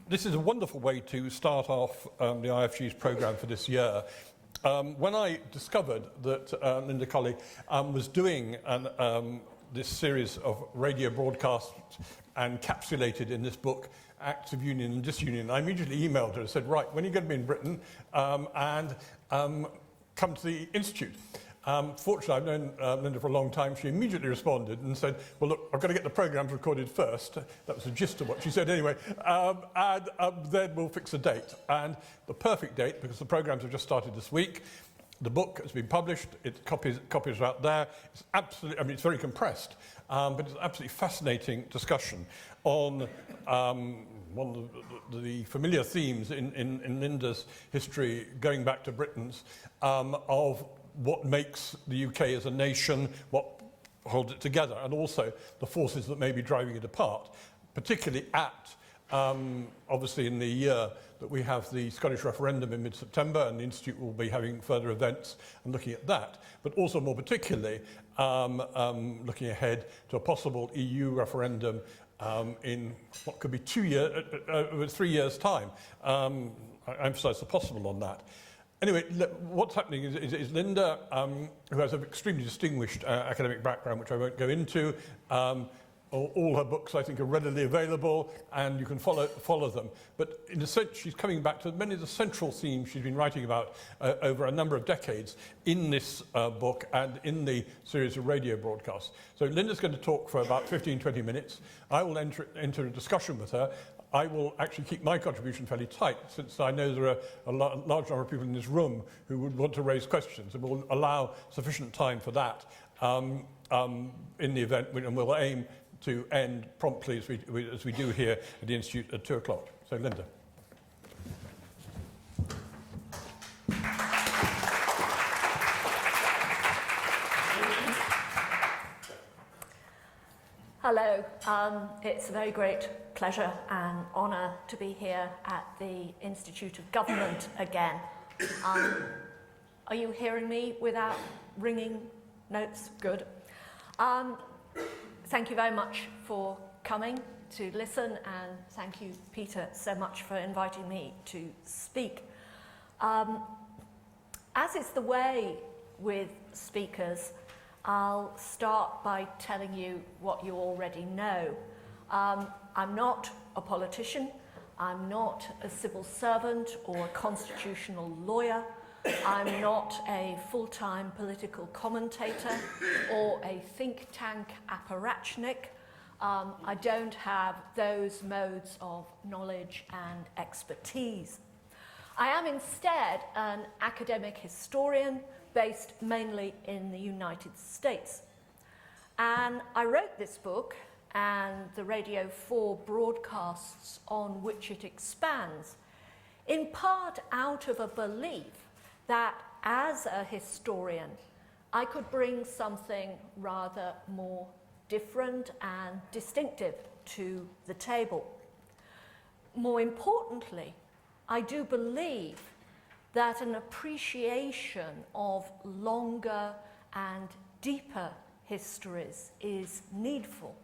This is a wonderful way to start off the IFG's programme for this year. When I discovered that Linda Colley was doing this series of radio broadcasts encapsulated in this book, Acts of Union and Disunion, I immediately emailed her and said, right, when are you going to be in Britain and come to the Institute? Fortunately, I've known Linda for a long time. She immediately responded and said, well, look, I've got to get the programmes recorded first. That was the gist of what she said anyway. And then we'll fix a date. And the perfect date, because the programmes have just started this week. The book has been published. Copies are out there. It's absolutely, I mean, it's very compressed, but it's an absolutely fascinating discussion on one of the familiar themes in Linda's history, going back to Britain's, of what makes the UK as a nation, what holds it together, and also the forces that may be driving it apart, particularly at, obviously in the year that we have the Scottish referendum in mid-September, and the Institute will be having further events and looking at that, but also more particularly looking ahead to a possible EU referendum in what could be 3 years' time. I emphasise the possible on that. Anyway, what's happening is Linda, who has an extremely distinguished academic background, which I won't go into, all her books, I think, are readily available, and you can follow them. But in a sense, she's coming back to many of the central themes she's been writing about over a number of decades in this book and in the series of radio broadcasts. So Linda's going to talk for about 15, 20 minutes. I will enter a discussion with her. I will actually keep my contribution fairly tight, since I know there are a large number of people in this room who would want to raise questions, and we'll allow sufficient time for that in the event, and we'll aim to end promptly, as we do here at the Institute, at 2 o'clock. So, Linda. Hello. It's a very great pleasure and honour to be here at the Institute of Government again. Are you hearing me without ringing notes? Good. Thank you very much for coming to listen, and thank you, Peter, so much for inviting me to speak. As is the way with speakers, I'll start by telling you what you already know. I'm not a politician, I'm not a civil servant or a constitutional lawyer, I'm not a full-time political commentator or a think tank apparatchik. I don't have those modes of knowledge and expertise. I am instead an academic historian based mainly in the United States. And I wrote this book and the Radio 4 broadcasts on which it expands, in part out of a belief that as a historian, I could bring something rather more different and distinctive to the table. More importantly, I do believe that an appreciation of longer and deeper histories is needful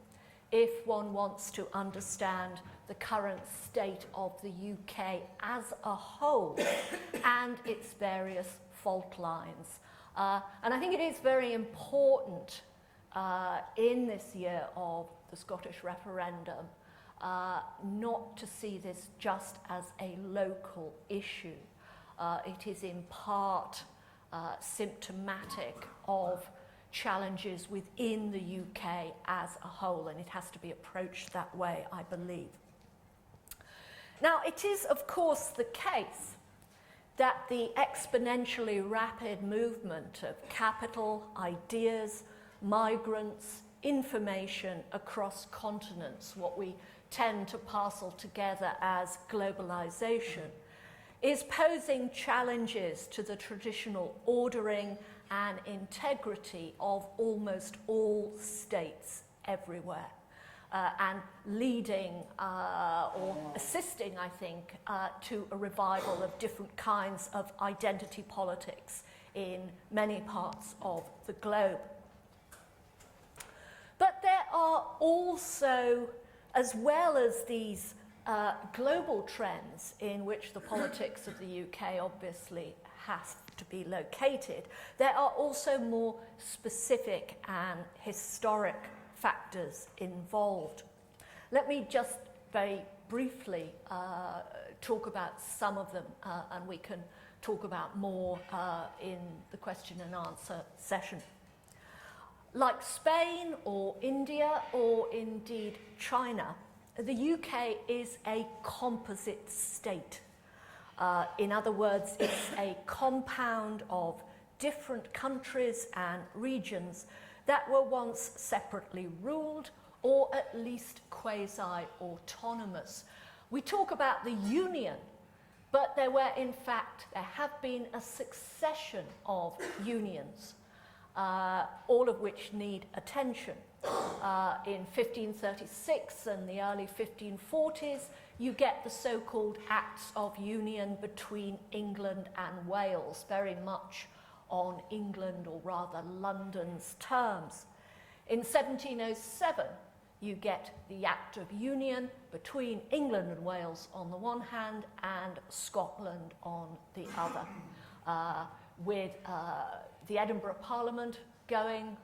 if one wants to understand the current state of the UK as a whole and its various fault lines. And I think it is very important in this year of the Scottish referendum not to see this just as a local issue. It is in part symptomatic of challenges within the UK as a whole, and it has to be approached that way, I believe. Now, it is, of course, the case that the exponentially rapid movement of capital, ideas, migrants, information across continents, what we tend to parcel together as globalization, is posing challenges to the traditional ordering and integrity of almost all states everywhere, and leading or assisting, I think, to a revival of different kinds of identity politics in many parts of the globe. But there are also, as well as these global trends in which the politics of the UK obviously has to be located, there are also more specific and historic factors involved. Let me just very briefly talk about some of them, and we can talk about more in the question and answer session. Like Spain or India or indeed China, the UK is a composite state. In other words, it's a compound of different countries and regions that were once separately ruled or at least quasi-autonomous. We talk about the Union, but there have been a succession of unions, all of which need attention. In 1536 and the early 1540s, you get the so-called Acts of Union between England and Wales, very much on England, or rather London's terms. In 1707, you get the Act of Union between England and Wales on the one hand and Scotland on the other, with the Edinburgh Parliament going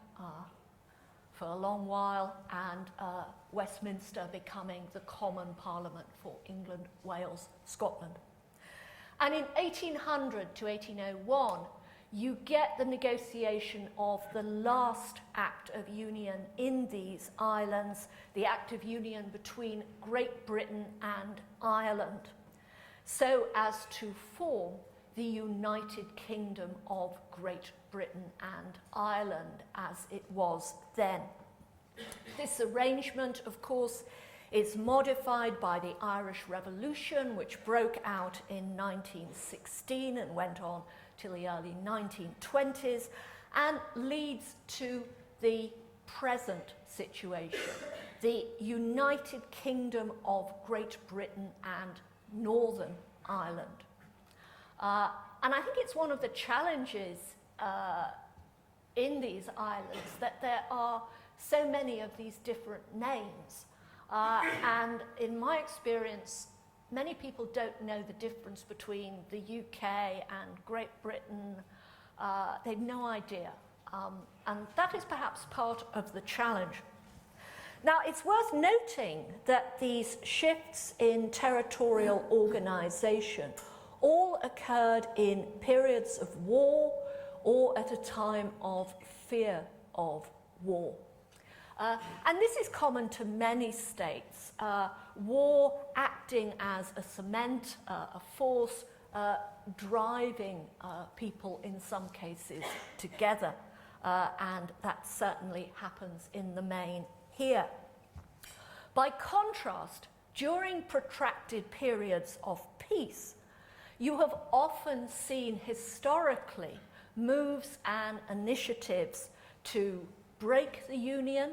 for a long while, and Westminster becoming the common parliament for England, Wales, Scotland. And in 1800 to 1801, you get the negotiation of the last Act of Union in these islands, the Act of Union between Great Britain and Ireland, so as to form the United Kingdom of Great Britain and Ireland as it was then. This arrangement, of course, is modified by the Irish Revolution, which broke out in 1916 and went on till the early 1920s, and leads to the present situation, the United Kingdom of Great Britain and Northern Ireland. And I think it's one of the challenges in these islands that there are so many of these different names. And in my experience, many people don't know the difference between the UK and Great Britain. They've no idea. And that is perhaps part of the challenge. Now, it's worth noting that these shifts in territorial organisation all occurred in periods of war or at a time of fear of war. And this is common to many states. War acting as a cement, a force, driving people in some cases together. And that certainly happens in the main here. By contrast, during protracted periods of peace, you have often seen historically moves and initiatives to break the Union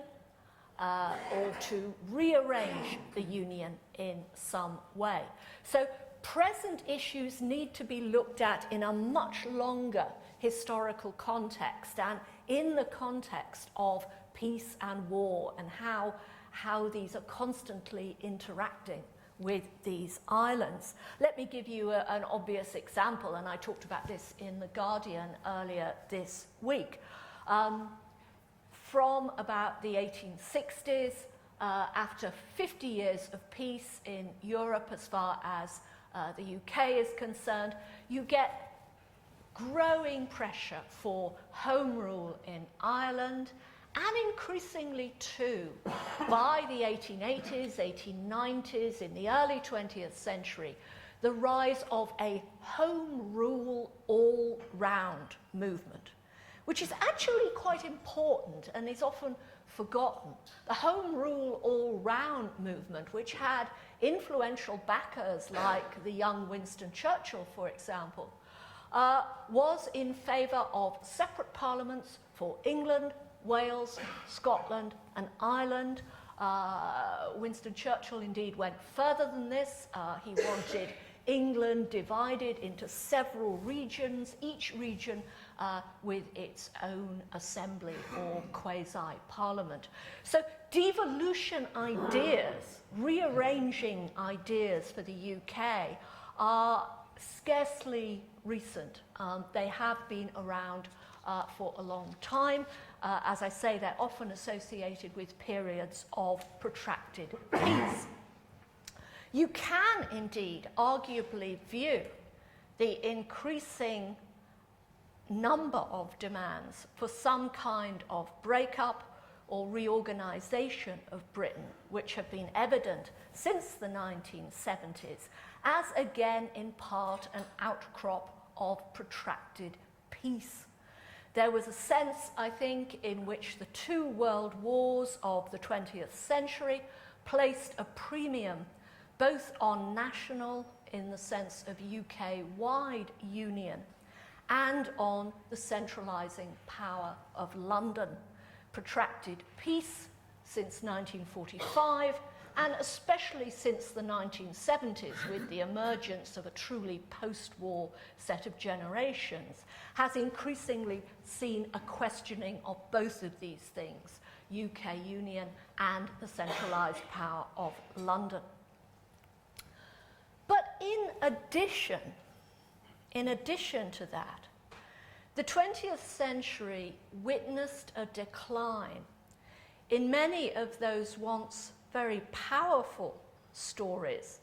or to rearrange the Union in some way. So present issues need to be looked at in a much longer historical context and in the context of peace and war and how these are constantly interacting with these islands. Let me give you an obvious example, and I talked about this in The Guardian earlier this week. From about the 1860s, after 50 years of peace in Europe as far as the UK is concerned, you get growing pressure for home rule in Ireland, and increasingly too, by the 1880s, 1890s, in the early 20th century, the rise of a home rule all-round movement, which is actually quite important and is often forgotten. The home rule all-round movement, which had influential backers like the young Winston Churchill, for example, was in favour of separate parliaments for England, Wales, Scotland and Ireland. Winston Churchill indeed went further than this. He wanted England divided into several regions, each region with its own assembly or quasi-parliament. So devolution ideas, rearranging ideas for the UK are scarcely recent. They have been around for a long time. As I say, they're often associated with periods of protracted peace. You can indeed arguably view the increasing number of demands for some kind of breakup or reorganization of Britain, which have been evident since the 1970s, as again in part an outcrop of protracted peace. There was a sense, I think, in which the two world wars of the 20th century placed a premium both on national, in the sense of UK-wide union, and on the centralising power of London. Protracted peace since 1945, and especially since the 1970s, with the emergence of a truly post-war set of generations, has increasingly seen a questioning of both of these things, UK union and the centralised power of London. But in addition to that, the 20th century witnessed a decline in many of those once very powerful stories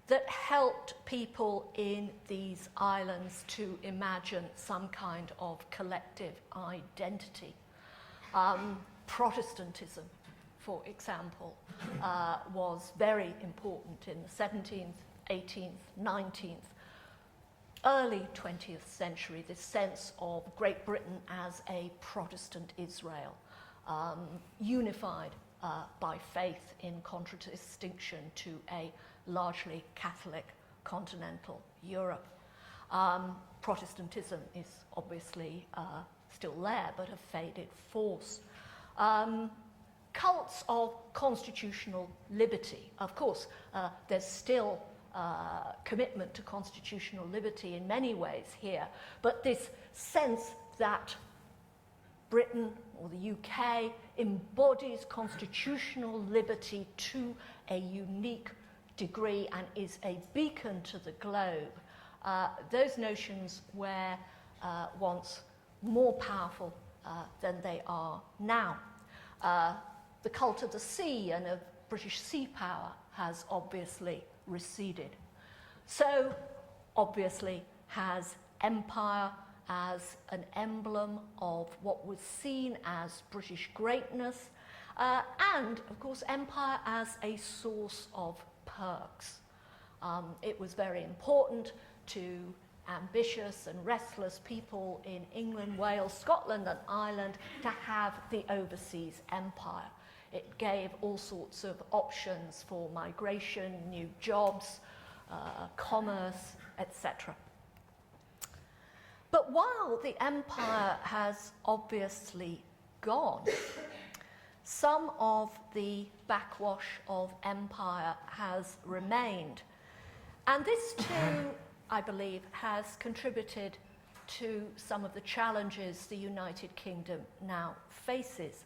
that helped people in these islands to imagine some kind of collective identity. Protestantism, for example, was very important in the 17th, 18th, 19th, early 20th century, this sense of Great Britain as a Protestant Israel, unified by faith in contradistinction to a largely Catholic continental Europe. Protestantism is obviously still there, but a faded force. Cults of constitutional liberty. Of course, there's still commitment to constitutional liberty in many ways here, but this sense that Britain or the UK embodies constitutional liberty to a unique degree and is a beacon to the globe, those notions were once more powerful than they are now. The cult of the sea and of British sea power has obviously receded. So, obviously, has empire as an emblem of what was seen as British greatness, and, of course, empire as a source of perks. It was very important to ambitious and restless people in England, Wales, Scotland, and Ireland to have the overseas empire. It gave all sorts of options for migration, new jobs, commerce, etc. But while the empire has obviously gone, some of the backwash of empire has remained. And this too, I believe, has contributed to some of the challenges the United Kingdom now faces.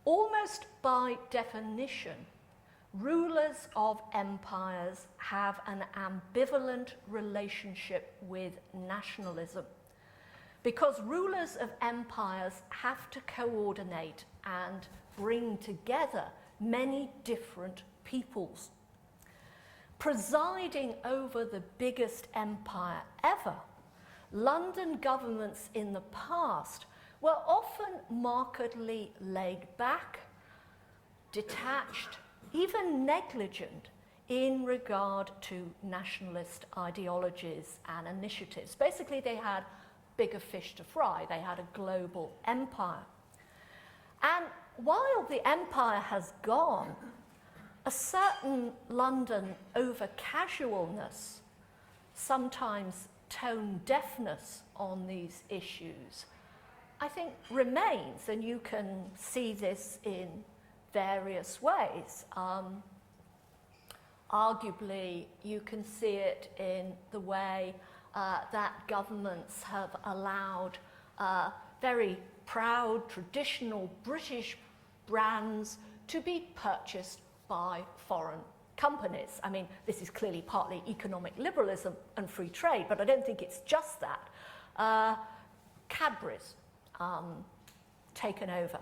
Almost by definition, rulers of empires have an ambivalent relationship with nationalism, because rulers of empires have to coordinate and bring together many different peoples. Presiding over the biggest empire ever, London governments in the past were often markedly laid back, detached, even negligent in regard to nationalist ideologies and initiatives. Basically, they had bigger fish to fry. They had a global empire. And while the empire has gone, a certain London over-casualness, sometimes tone-deafness on these issues, I think remains, and you can see this in various ways. Arguably, you can see it in the way that governments have allowed very proud, traditional British brands to be purchased by foreign companies. I mean, this is clearly partly economic liberalism and free trade, but I don't think it's just that. Cadbury's taken over.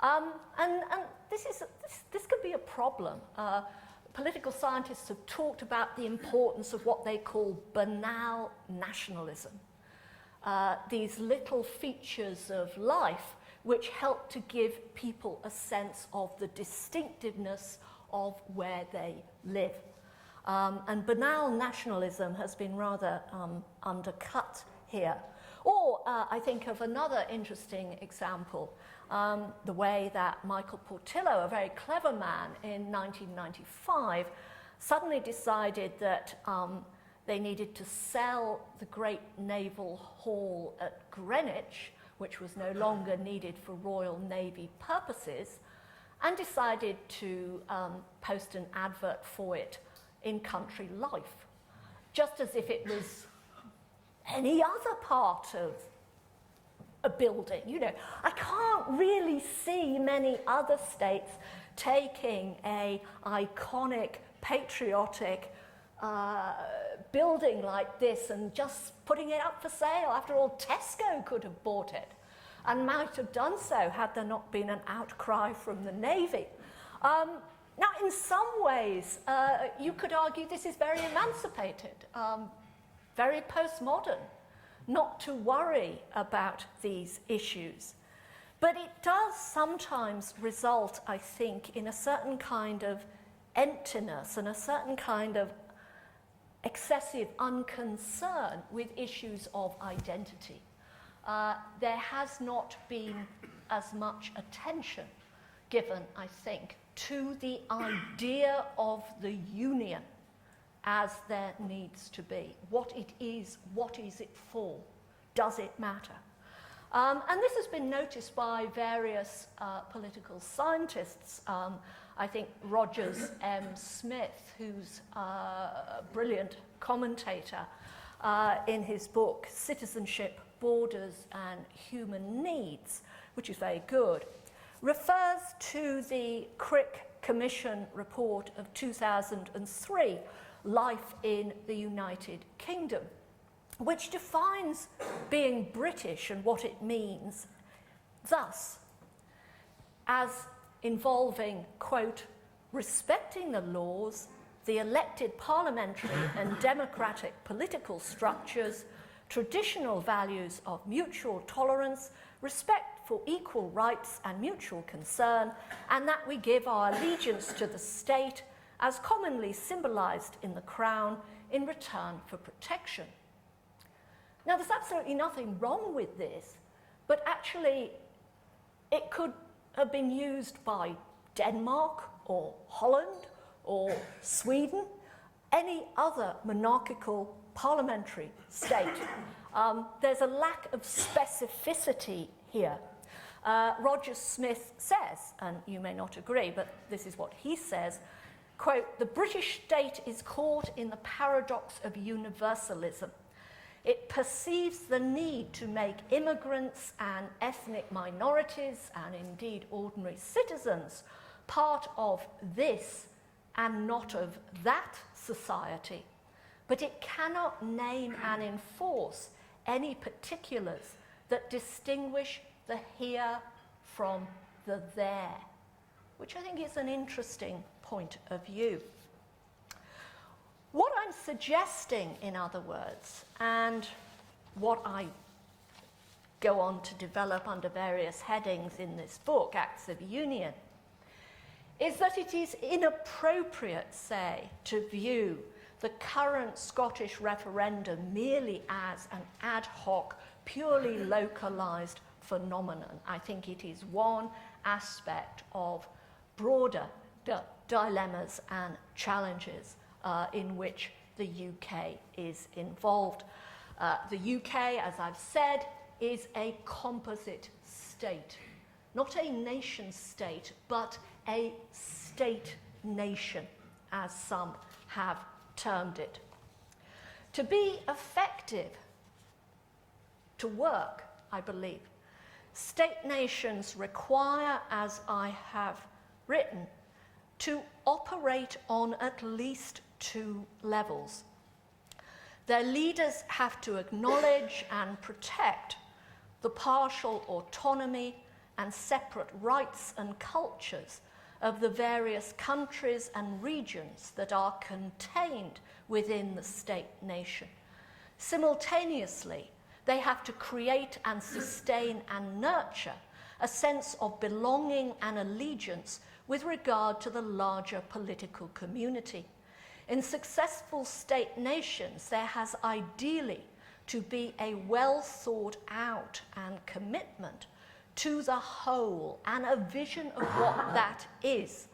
And this can be a problem. Political scientists have talked about the importance of what they call banal nationalism. These little features of life which help to give people a sense of the distinctiveness of where they live. And banal nationalism has been rather undercut here. Or I think of another interesting example, the way that Michael Portillo, a very clever man in 1995, suddenly decided that they needed to sell the great naval hall at Greenwich, which was no longer needed for Royal Navy purposes, and decided to post an advert for it in Country Life, just as if it was any other part of a building. You know, I can't really see many other states taking a iconic, patriotic building like this and just putting it up for sale. After all, Tesco could have bought it and might have done so had there not been an outcry from the Navy. Now, in some ways, you could argue this is very emancipated, very postmodern, not to worry about these issues. But it does sometimes result, I think, in a certain kind of emptiness and a certain kind of excessive unconcern with issues of identity. There has not been as much attention given, I think, to the idea of the union as there needs to be. What it is it for? Does it matter? And this has been noticed by various political scientists. I think Rogers M. Smith, who's a brilliant commentator in his book Citizenship, Borders and Human Needs, which is very good, refers to the Crick Commission report of 2003, Life in the United Kingdom, which defines being British and what it means thus: as involving, quote, respecting the laws, the elected parliamentary and democratic political structures, traditional values of mutual tolerance, respect for equal rights and mutual concern, and that we give our allegiance to the state as commonly symbolized in the crown in return for protection. Now, there's absolutely nothing wrong with this, but actually it could have been used by Denmark or Holland or Sweden, any other monarchical parliamentary state. There's a lack of specificity here. Roger Smith says, and you may not agree, but this is what he says, quote, the British state is caught in the paradox of universalism. It perceives the need to make immigrants and ethnic minorities, and indeed ordinary citizens, part of this and not of that society. But it cannot name and enforce any particulars that distinguish the here from the there, which I think is an interesting point of view. What I'm suggesting, in other words, and what I go on to develop under various headings in this book, Acts of Union, is that it is inappropriate, say, to view the current Scottish referendum merely as an ad hoc, purely localised phenomenon. I think it is one aspect of broader dilemmas and challenges in which the UK is involved. The UK, as I've said, is a composite state, not a nation state, but a state-nation, as some have termed it. To be effective, to work, I believe, state nations require, as I have written, to operate on at least two levels. Their leaders have to acknowledge and protect the partial autonomy and separate rights and cultures of the various countries and regions that are contained within the state nation. Simultaneously, they have to create and sustain and nurture a sense of belonging and allegiance with regard to the larger political community. In successful state nations, there has ideally to be a well thought out and commitment to the whole and a vision of what that is,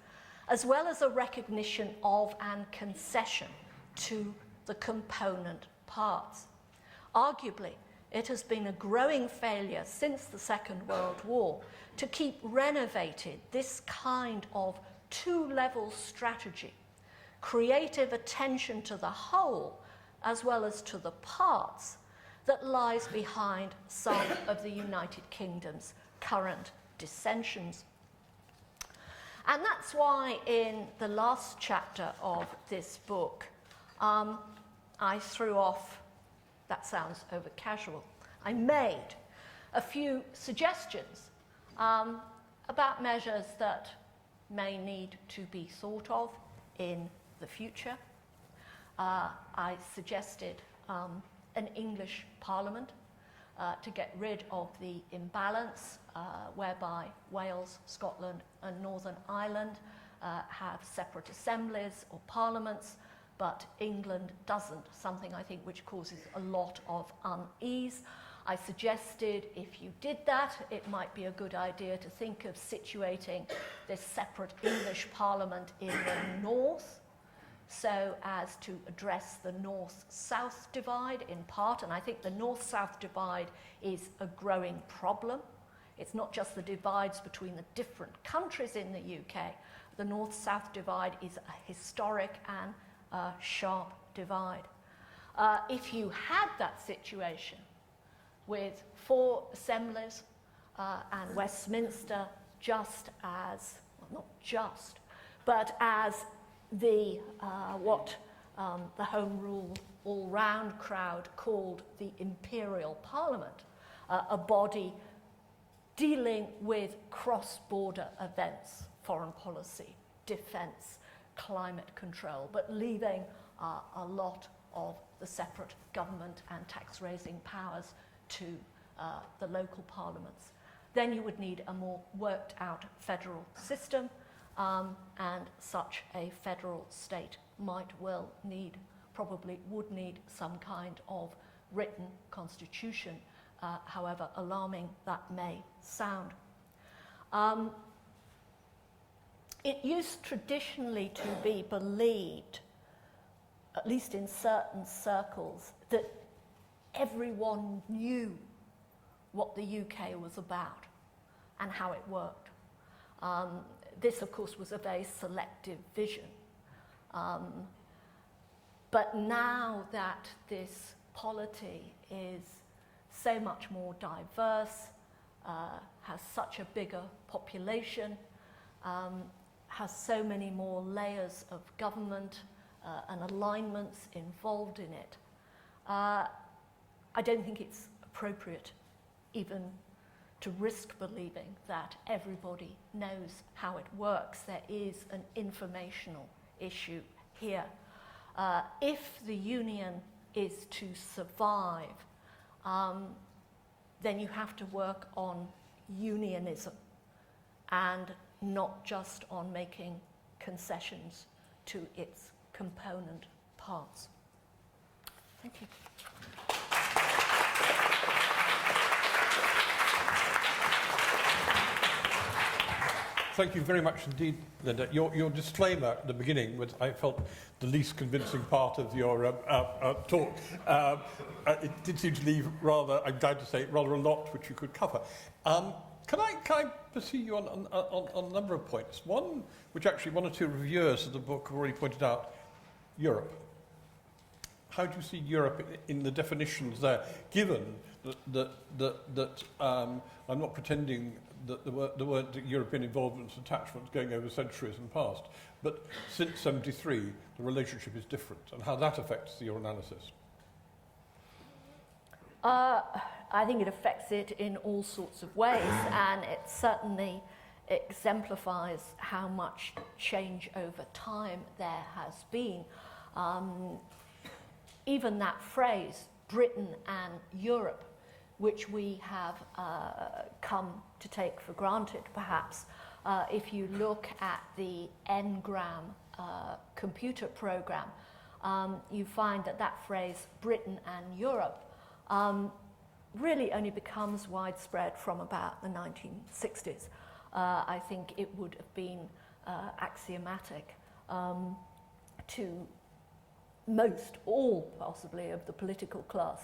as well as a recognition of and concession to the component parts. Arguably, it has been a growing failure since the Second World War to keep renovated this kind of two-level strategy, creative attention to the whole as well as to the parts that lies behind some of the United Kingdom's current dissensions. And that's why in the last chapter of this book, I threw off, that sounds over casual, I made a few suggestions about measures that may need to be thought of in the future. I suggested an English Parliament to get rid of the imbalance whereby Wales, Scotland and Northern Ireland have separate assemblies or parliaments, but England doesn't, something I think which causes a lot of unease. I suggested if you did that, it might be a good idea to think of situating this separate English Parliament in the north, so as to address the north-south divide in part, and I think the north-south divide is a growing problem. It's not just the divides between the different countries in the UK. The north-south divide is a historic and sharp divide. If you had that situation with 4 assemblies and Westminster just as, well, not just, but as the what the Home Rule all-round crowd called the Imperial Parliament, a body dealing with cross-border events, foreign policy, defence, climate control, but leaving a lot of the separate government and tax-raising powers to the local parliaments. Then you would need a more worked-out federal system, and such a federal state might well need, probably would need some kind of written constitution, however alarming that may sound. It used traditionally to be believed, at least in certain circles, that everyone knew what the UK was about and how it worked. This, of course, was a very selective vision. But now that this polity is so much more diverse, has such a bigger population, has so many more layers of government and alignments involved in it, I don't think it's appropriate even to risk believing that everybody knows how it works. There is an informational issue here. If the union is to survive, then you have to work on unionism and not just on making concessions to its component parts. Thank you. Thank you very much indeed, Linda. Your disclaimer at the beginning was, I felt, the least convincing part of your talk. It did seem to leave rather, I'm glad to say, rather a lot which you could cover. Can I pursue you on a number of points? One, which actually one or two reviewers of the book have already pointed out, Europe. how do you see Europe in the definitions there, given that I'm not pretending that there weren't European involvements and attachments going over centuries and past, but since 73, the relationship is different, and how that affects your analysis? I think it affects it in all sorts of ways, and it certainly exemplifies how much change over time there has been. Even that phrase, Britain and Europe, which we have come to take for granted, perhaps, if you look at the Ngram computer program, you find that that phrase, Britain and Europe, really only becomes widespread from about the 1960s. I think it would have been axiomatic to most, all possibly, of the political class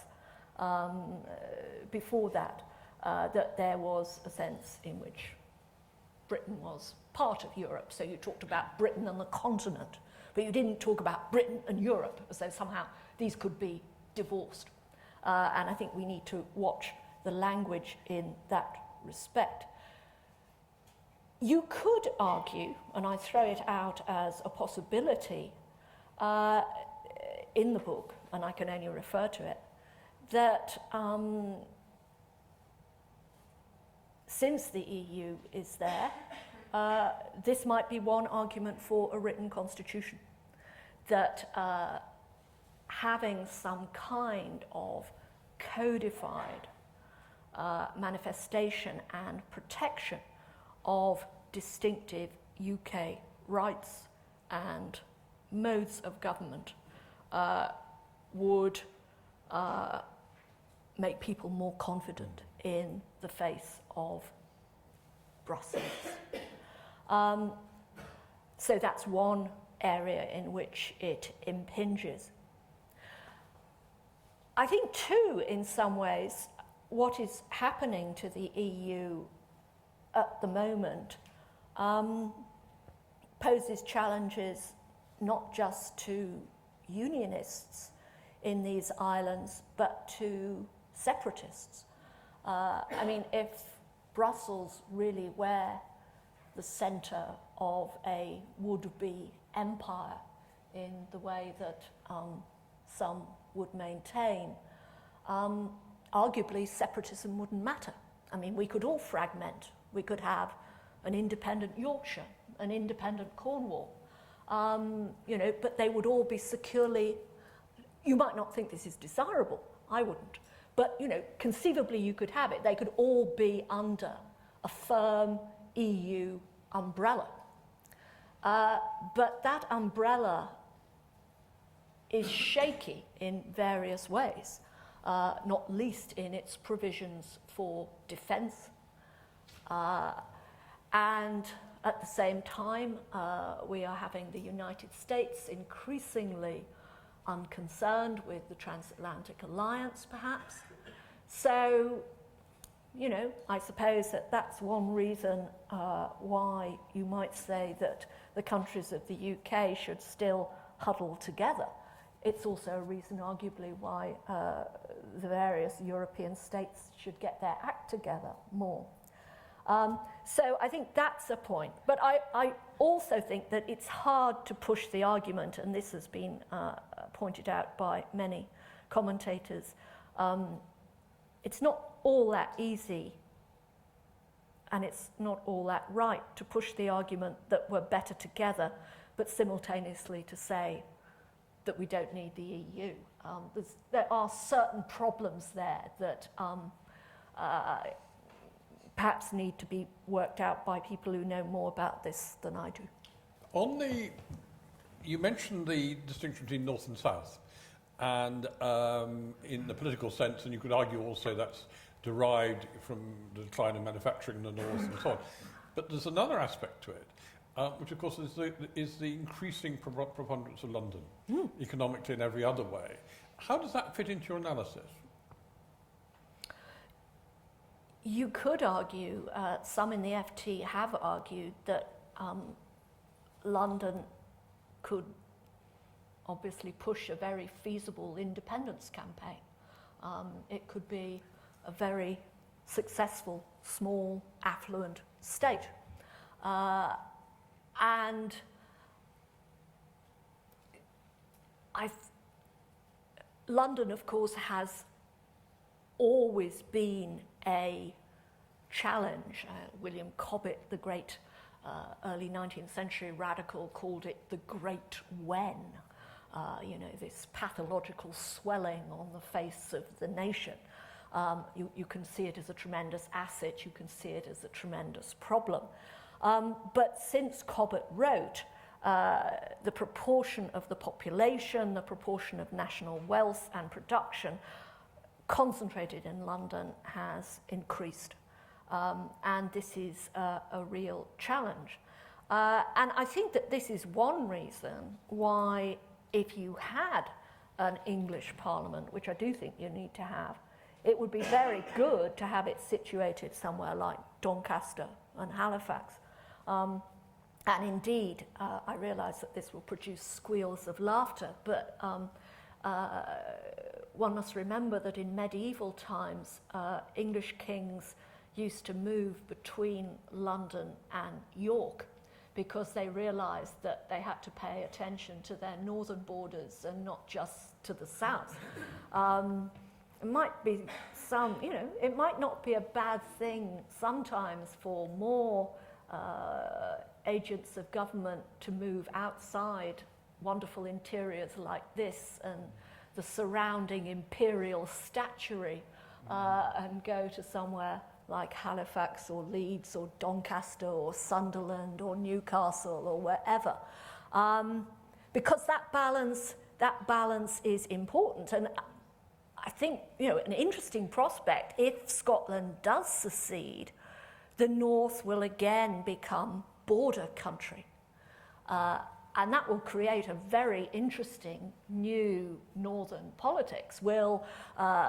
before that, that there was a sense in which Britain was part of Europe. So you talked about Britain and the continent, but you didn't talk about Britain and Europe as though somehow these could be divorced. And I think we need to watch the language in that respect. You could argue, and I throw it out as a possibility in the book, and I can only refer to it, that since the EU is there, this might be one argument for a written constitution, that having some kind of codified manifestation and protection of distinctive UK rights and modes of government would make people more confident in the face of Brussels. So that's one area in which it impinges. I think, too, in some ways, what is happening to the EU at the moment poses challenges not just to unionists in these islands, but to separatists. I mean, if Brussels really were the centre of a would-be empire in the way that some would maintain, arguably separatism wouldn't matter. I mean, we could all fragment. We could have an independent Yorkshire, an independent Cornwall, but they would all be securely. You might not think this is desirable. I wouldn't. But, conceivably you could have it. They could all be under a firm EU umbrella. But that umbrella is shaky in various ways, not least in its provisions for defence. And at the same time, we are having the United States increasingly unconcerned with the transatlantic alliance, perhaps. So, I suppose that that's one reason why you might say that the countries of the UK should still huddle together. It's also a reason, arguably, why the various European states should get their act together more. So I think that's a point. But I also think that it's hard to push the argument, and this has been pointed out by many commentators. It's not all that easy, and it's not all that right to push the argument that we're better together, but simultaneously to say that we don't need the EU. There are certain problems there that perhaps need to be worked out by people who know more about this than I do. You mentioned the distinction between North and South, and in the political sense, and you could argue also that's derived from the decline of manufacturing in the North and so on. But there's another aspect to it, which of course is the increasing preponderance of London, economically and every other way. How does that fit into your analysis? You could argue, some in the FT have argued, that London could obviously push a very feasible independence campaign. It could be a very successful, small, affluent state. And London, of course, has always been a challenge. William Cobbett, the great early 19th century radical, called it the Great Wen. You know, this pathological swelling on the face of the nation. You can see it as a tremendous asset, you can see it as a tremendous problem. But since Cobbett wrote, the proportion of the population, the proportion of national wealth and production concentrated in London has increased. And this is a real challenge. And I think that this is one reason why, if you had an English Parliament, which I do think you need to have, it would be very good to have it situated somewhere like Doncaster and Halifax. And indeed, I realise that this will produce squeals of laughter, but one must remember that in medieval times, English kings used to move between London and York because they realised that they had to pay attention to their northern borders and not just to the south. It might be some, you know, it might not be a bad thing sometimes for more agents of government to move outside wonderful interiors like this and the surrounding imperial statuary and go to somewhere like Halifax or Leeds or Doncaster or Sunderland or Newcastle or wherever. Because that balance is important. And I think, you know, an interesting prospect, if Scotland does secede, the North will again become border country. And that will create a very interesting new northern politics. Will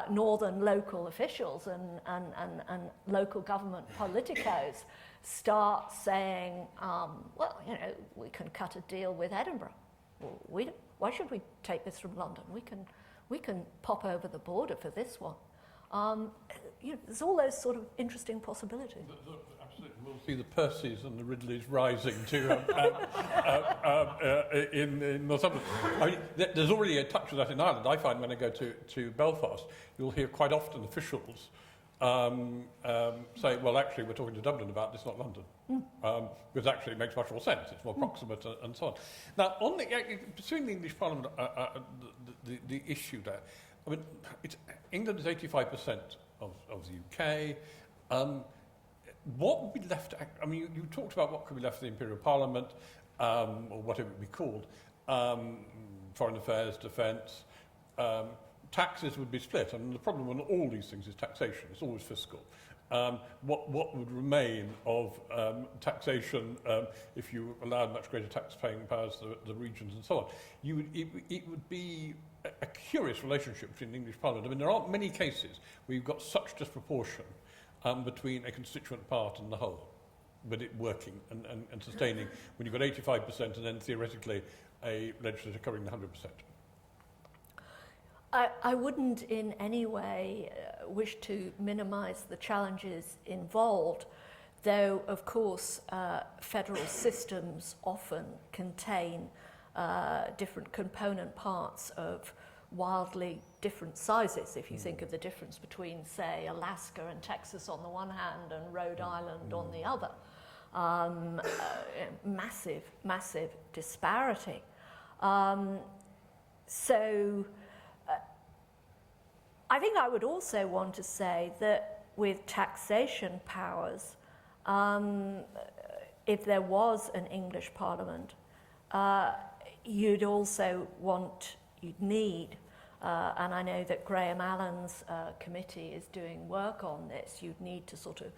northern local officials and local government politicos start saying, well, you know, we can cut a deal with Edinburgh. Why should we take this from London? We can pop over the border for this one. You know, there's all those sort of interesting possibilities. Absolutely. We'll see the Percys and the Ridleys rising to in Northumberland. I mean, there's already a touch of that in Ireland. I find when I go to Belfast, you'll hear quite often officials say, well, actually, we're talking to Dublin about this, not London. Because actually it makes much more sense. It's more proximate and so on. Now, on pursuing the English Parliament, the issue there, I mean, England is 85% of the UK. What would be left? I mean, you talked about what could be left of the Imperial Parliament, or whatever it would be called, foreign affairs, defence. Taxes would be split, and the problem on all these things is taxation. It's always fiscal. What would remain of taxation if you allowed much greater tax-paying powers to the regions and so on? It would be a curious relationship between the English Parliament. I mean, there aren't many cases where you've got such disproportion between a constituent part and the whole, but it working and sustaining when you've got 85% and then theoretically a legislature covering the 100%. I wouldn't in any way wish to minimise the challenges involved, though, of course, federal systems often contain different component parts of wildly different sizes. If you think of the difference between, say, Alaska and Texas on the one hand and Rhode Island on the other, massive disparity. So I think I would also want to say that with taxation powers, if there was an English Parliament, you'd need, and I know that Graham Allen's committee is doing work on this, you'd need to sort of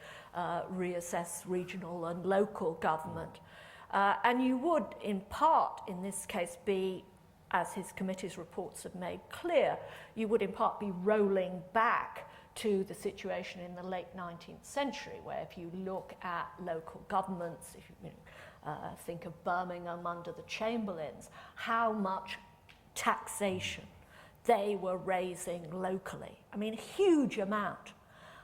reassess regional and local government. And you would, in part, in this case, be, as his committee's reports have made clear, you would in part be rolling back to the situation in the late 19th century, where if you look at local governments, if you think of Birmingham under the Chamberlains, how much taxation they were raising locally. I mean, a huge amount.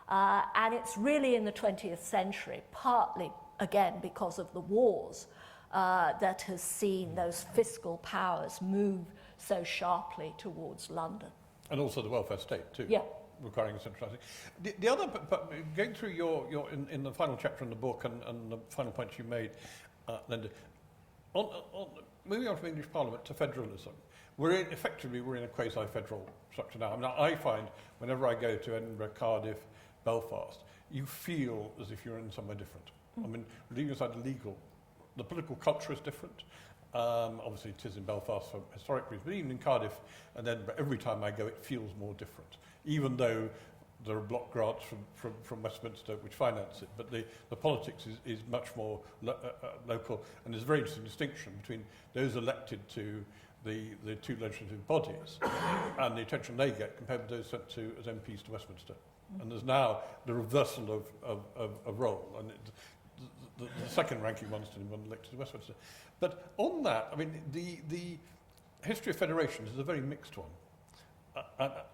And it's really in the 20th century, partly, again, because of the wars, that has seen those fiscal powers move so sharply towards London. And also the welfare state, too. Yeah. Requiring centralising. The other, but going through your in the final chapter in the book and the final points you made, Linda, on moving on from English Parliament to federalism, we're in a quasi-federal structure now. I mean, I find whenever I go to Edinburgh, Cardiff, Belfast, you feel as if you're in somewhere different. I mean, leaving aside the legal, the political culture is different. Obviously, it is in Belfast for historic reasons, but even in Cardiff and Edinburgh, every time I go, it feels more different. Even though there are block grants from Westminster which finance it, but the politics is much more local, and there's a very interesting distinction between those elected to the two legislative bodies and the attention they get compared with those sent to as MPs to Westminster. And there's now the reversal of role, and the second-ranking ones to one elected to Westminster. But on that, I mean, the history of federations is a very mixed one.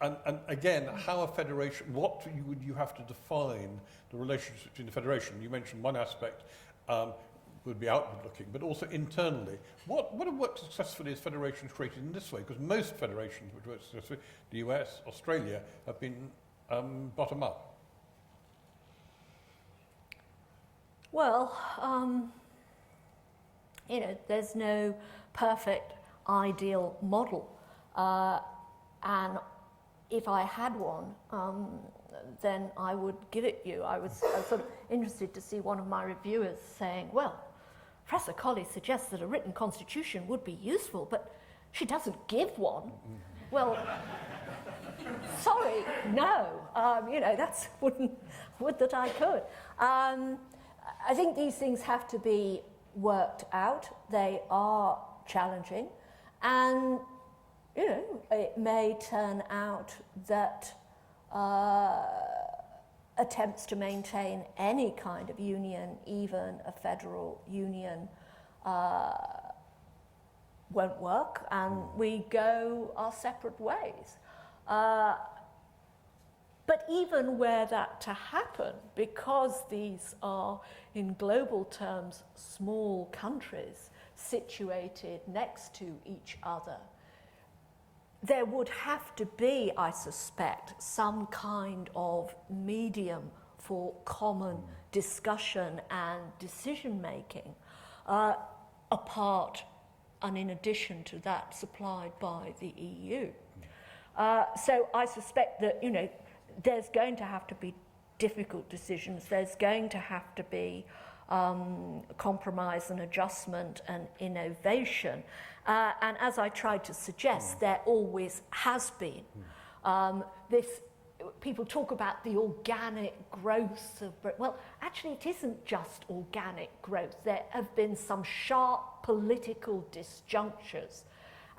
And again, how a federation, what would you have to define the relationship between the federation? You mentioned one aspect would be outward-looking, but also internally. What have worked successfully as federations created in this way? Because most federations which work successfully, the US, Australia, have been bottom-up. Well, you know, there's no perfect ideal model. And if I had one, then I would give it you. I was sort of interested to see one of my reviewers saying, well, Professor Colley suggests that a written constitution would be useful, but she doesn't give one. Well, sorry, no. You know, that's would that I could. I think these things have to be worked out. They are challenging. And you know, it may turn out that attempts to maintain any kind of union, even a federal union, won't work, and we go our separate ways. But even were that to happen, because these are, in global terms, small countries situated next to each other, there would have to be, I suspect, some kind of medium for common discussion and decision-making, apart and in addition to that supplied by the EU. So I suspect that, you know, there's going to have to be difficult decisions. There's going to have to be compromise and adjustment and innovation. And as I tried to suggest, there always has been. People talk about the organic growth of Britain. Well, actually, it isn't just organic growth. There have been some sharp political disjunctures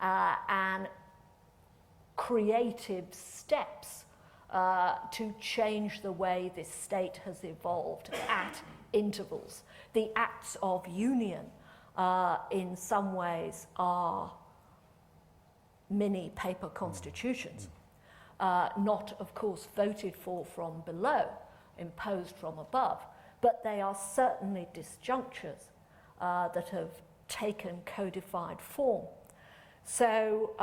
and creative steps to change the way this state has evolved at intervals. The Acts of Union, in some ways, are mini paper constitutions, not, of course, voted for from below, imposed from above, but they are certainly disjunctures that have taken codified form. So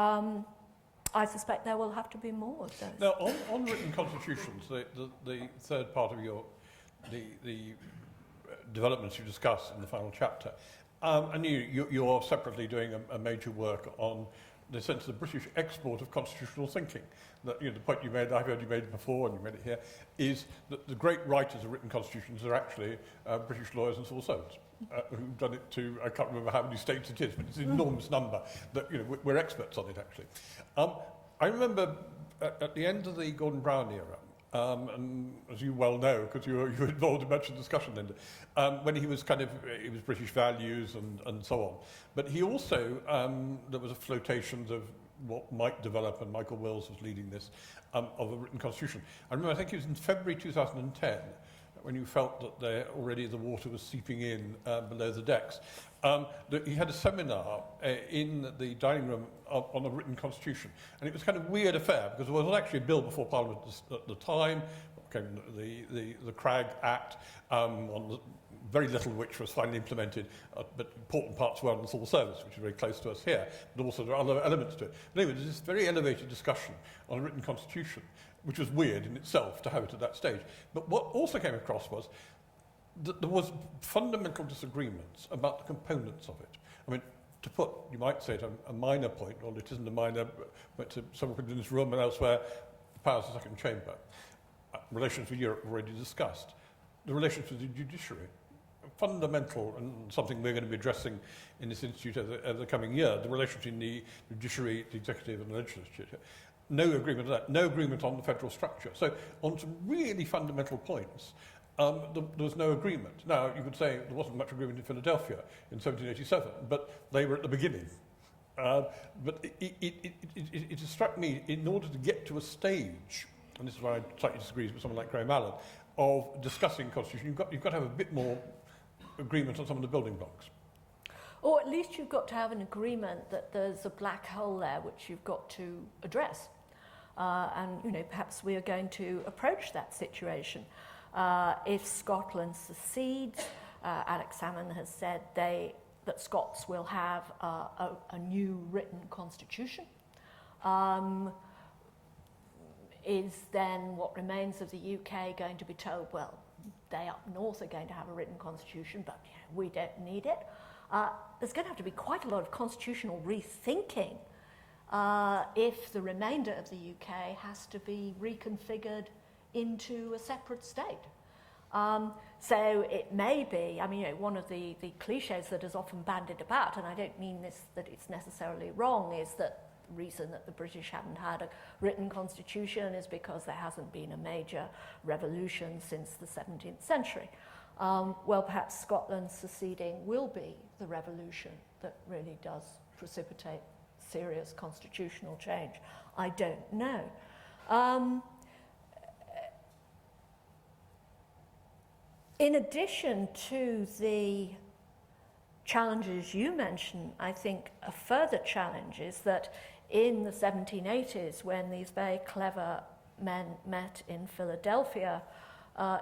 I suspect there will have to be more of those. Now, on written constitutions, the third part of the developments you discuss in the final chapter, and you're separately doing a major work on the sense of the British export of constitutional thinking. That, you know, the point you made, I've heard you made it before, and you made it here, is that the great writers of written constitutions are actually British lawyers and civil servants who've done it to, I can't remember how many states it is, but it's an enormous number that, you know, we're experts on it, actually. I remember at the end of the Gordon Brown era, and as you well know, because you were involved in much of the discussion, Linda, when he was it was British values and so on. But he also, there was a flotation of what might develop, and Michael Wills was leading this, of a written constitution. I remember, I think it was in February 2010, when you felt that already the water was seeping in below the decks. He had a seminar in the dining room on a written constitution, and it was kind of a weird affair because there was actually a bill before Parliament at the time, the Cragg Act, very little of which was finally implemented, but important parts were on the civil service, which is very close to us here, but also there are other elements to it. But anyway, there's this very elevated discussion on a written constitution, which was weird in itself to have it at that stage. But what also came across was that there was fundamental disagreements about the components of it. I mean, to put, you might say, a minor point, well, it isn't a minor, but to several people in this room and elsewhere, the powers of the second chamber. Relations with Europe already discussed. The relations with the judiciary, fundamental and something we're going to be addressing in this institute over the coming year, the relation between the judiciary, the executive and the legislature. No agreement on that, no agreement on the federal structure. So on some really fundamental points, there was no agreement. Now, you could say there wasn't much agreement in Philadelphia in 1787, but they were at the beginning. But it struck me, in order to get to a stage, and this is why I slightly disagree with someone like Graham Allen, of discussing constitution, you've got to have a bit more agreement on some of the building blocks. Or at least you've got to have an agreement that there's a black hole there which you've got to address. And, you know, perhaps we are going to approach that situation. If Scotland secedes, Alex Salmond has said that Scots will have a new written constitution. Is then what remains of the UK going to be told, well, they up north are going to have a written constitution, but you know, we don't need it. There's going to have to be quite a lot of constitutional rethinking if the remainder of the UK has to be reconfigured into a separate state. So it may be, I mean, you know, one of the cliches that is often bandied about, and I don't mean this that it's necessarily wrong, is that the reason that the British haven't had a written constitution is because there hasn't been a major revolution since the 17th century. Well, perhaps Scotland seceding will be the revolution that really does precipitate serious constitutional change. I don't know. In addition to the challenges you mentioned, I think a further challenge is that in the 1780s, when these very clever men met in Philadelphia,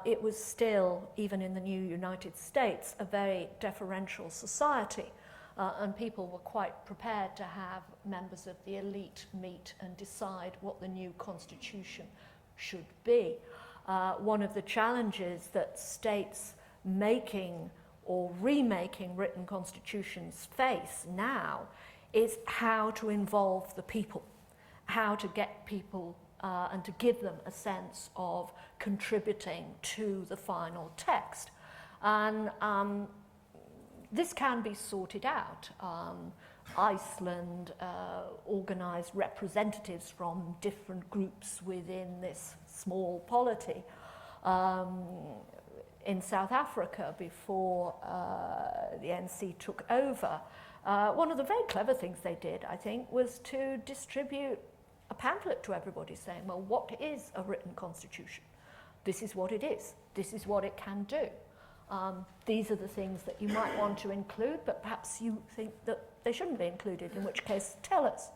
it was still, even in the new United States, a very deferential society. And people were quite prepared to have members of the elite meet and decide what the new constitution should be. One of the challenges that states making or remaking written constitutions face now is how to involve the people, how to get people and to give them a sense of contributing to the final text. And this can be sorted out. Iceland organised representatives from different groups within this small polity. In South Africa, before the NC took over, one of the very clever things they did, I think, was to distribute a pamphlet to everybody saying, well, what is a written constitution? This is what it is. This is what it can do. These are the things that you might want to include, but perhaps you think that they shouldn't be included, in which case tell us.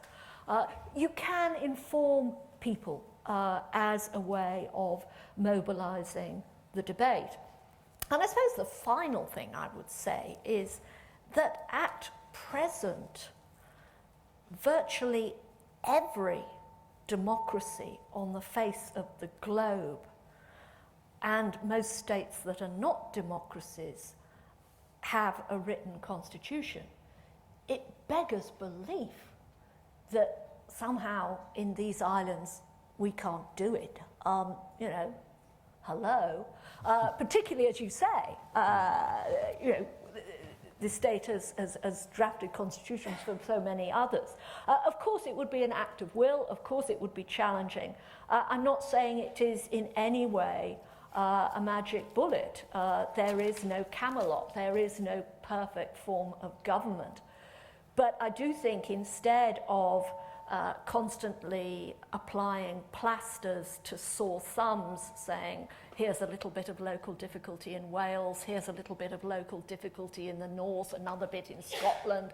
You can inform people as a way of mobilising the debate. And I suppose the final thing I would say is that at present, virtually every democracy on the face of the globe, and most states that are not democracies, have a written constitution. It beggars belief that somehow in these islands we can't do it. You know, hello. Particularly, as you say, you know, the state has drafted constitutions for so many others. Of course, it would be an act of will. Of course, it would be challenging. I'm not saying it is in any way a magic bullet. There is no Camelot. There is no perfect form of government. But I do think instead of constantly applying plasters to sore thumbs, saying, here's a little bit of local difficulty in Wales, here's a little bit of local difficulty in the north, another bit in Scotland,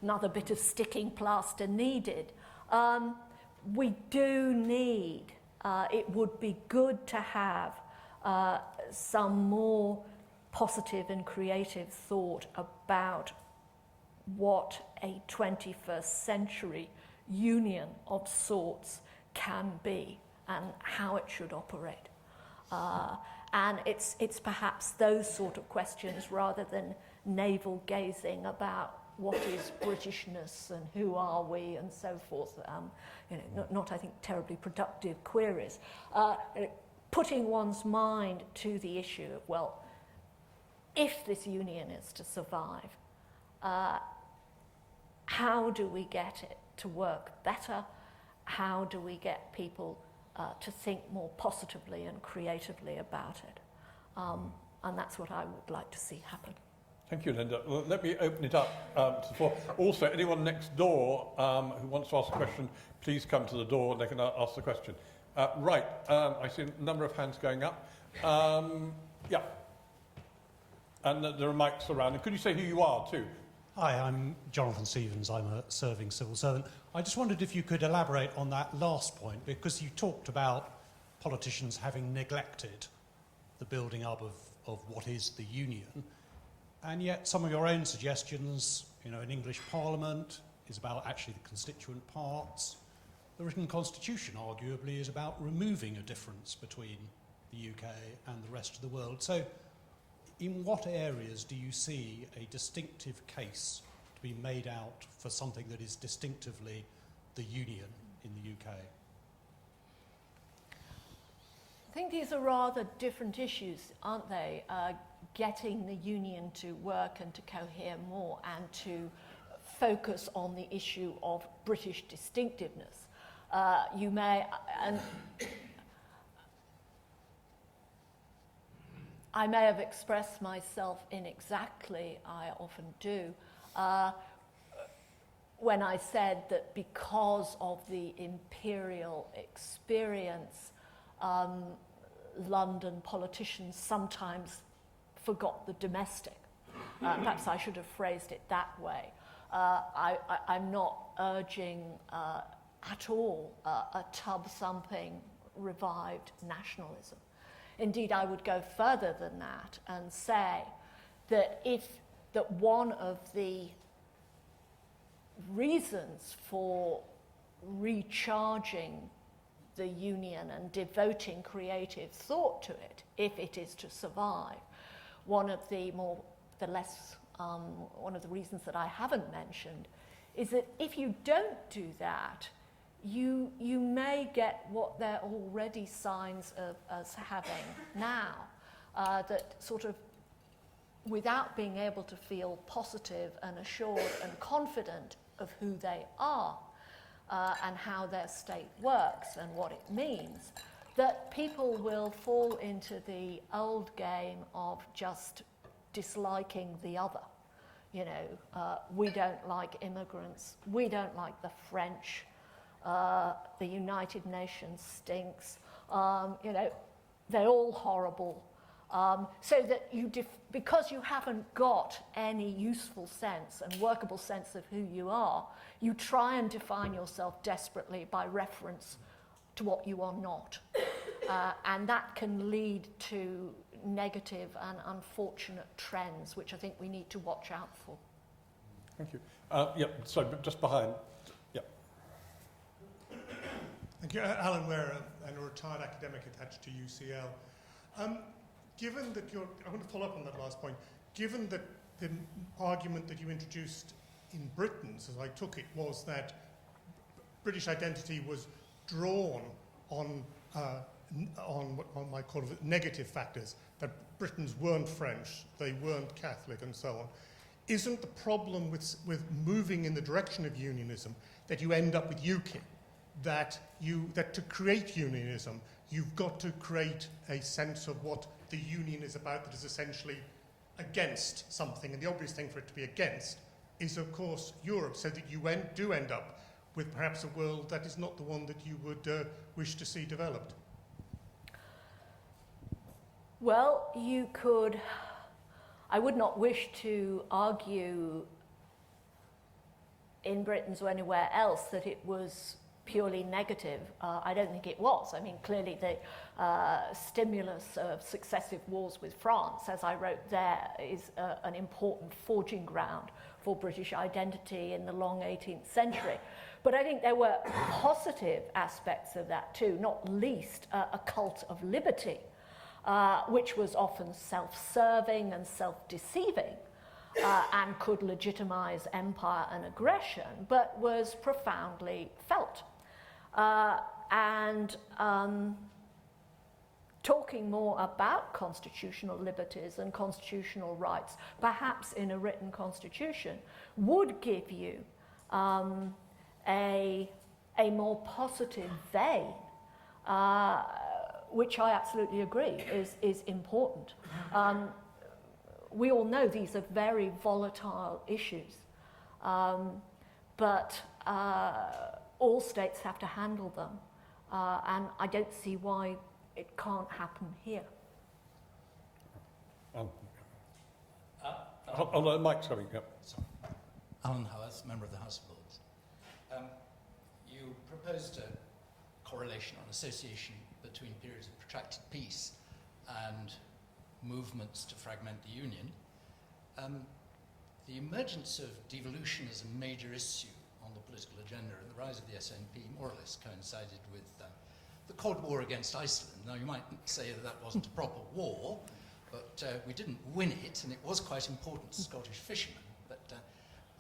another bit of sticking plaster needed. We do need, it would be good to have some more positive and creative thought about what a 21st century union of sorts can be and how it should operate. And it's perhaps those sort of questions rather than navel gazing about what is Britishness and who are we and so forth, not I think terribly productive queries. Putting one's mind to the issue of, well, if this union is to survive, how do we get it to work better? How do we get people to think more positively and creatively about it? And that's what I would like to see happen. Thank you, Linda. Well, let me open it up to the floor. Also, anyone next door who wants to ask a question, please come to the door and they can ask the question. Right, I see a number of hands going up. Yeah. And there are mics around. And could you say who you are, too? Hi, I'm Jonathan Stevens. I'm a serving civil servant. I just wondered if you could elaborate on that last point, because you talked about politicians having neglected the building up of what is the union, and yet some of your own suggestions, in English Parliament, is about actually the constituent parts. The written constitution, arguably, is about removing a difference between the UK and the rest of the world. So, in what areas do you see a distinctive case to be made out for something that is distinctively the union in the UK? I think these are rather different issues, aren't they? Getting the union to work and to cohere more and to focus on the issue of British distinctiveness. You may, and I may have expressed myself inexactly, I often do, when I said that because of the imperial experience, London politicians sometimes forgot the domestic. Perhaps I should have phrased it that way. I'm not urging at all a tub-thumping revived nationalism. Indeed, I would go further than that and say that one of the reasons for recharging the union and devoting creative thought to it, if it is to survive, one of the reasons that I haven't mentioned is that if you don't do that, you may get what there are already signs of us having now, that sort of, without being able to feel positive and assured and confident of who they are and how their state works and what it means, that people will fall into the old game of just disliking the other. We don't like immigrants, we don't like the French, the United Nations stinks, they're all horrible. So that because you haven't got any useful sense and workable sense of who you are, you try and define yourself desperately by reference to what you are not. And that can lead to negative and unfortunate trends, which I think we need to watch out for. Thank you. So just behind. Thank you. Alan Ware, I'm a retired academic attached to UCL. Given that I want to follow up on that last point. Given that the argument that you introduced in Britain's, as I took it, was that British identity was drawn on what one might call negative factors, that Britons weren't French, they weren't Catholic, and so on. Isn't the problem with moving in the direction of unionism that you end up with UKIP? That to create unionism, you've got to create a sense of what the union is about that is essentially against something. And the obvious thing for it to be against is, of course, Europe, so that you do end up with perhaps a world that is not the one that you would wish to see developed? Well, you could. I would not wish to argue in Britain or anywhere else that it was purely negative. I don't think it was. I mean, clearly the stimulus of successive wars with France, as I wrote there, is an important forging ground for British identity in the long 18th century. But I think there were positive aspects of that too, not least a cult of liberty, which was often self-serving and self-deceiving, and could legitimize empire and aggression, but was profoundly felt. Talking more about constitutional liberties and constitutional rights, perhaps in a written constitution, would give you a more positive vein, which I absolutely agree is important. We all know these are very volatile issues, but all states have to handle them, and I don't see why it can't happen here. The mic's coming. Yep. Sorry. Alan Howarth, member of the House of Lords. You proposed a correlation or an association between periods of protracted peace and movements to fragment the Union. The emergence of devolution as a major issue on the political agenda and the rise of the SNP more or less coincided with the Cold War against Iceland. Now, you might say that wasn't a proper war, but we didn't win it, and it was quite important to Scottish fishermen. But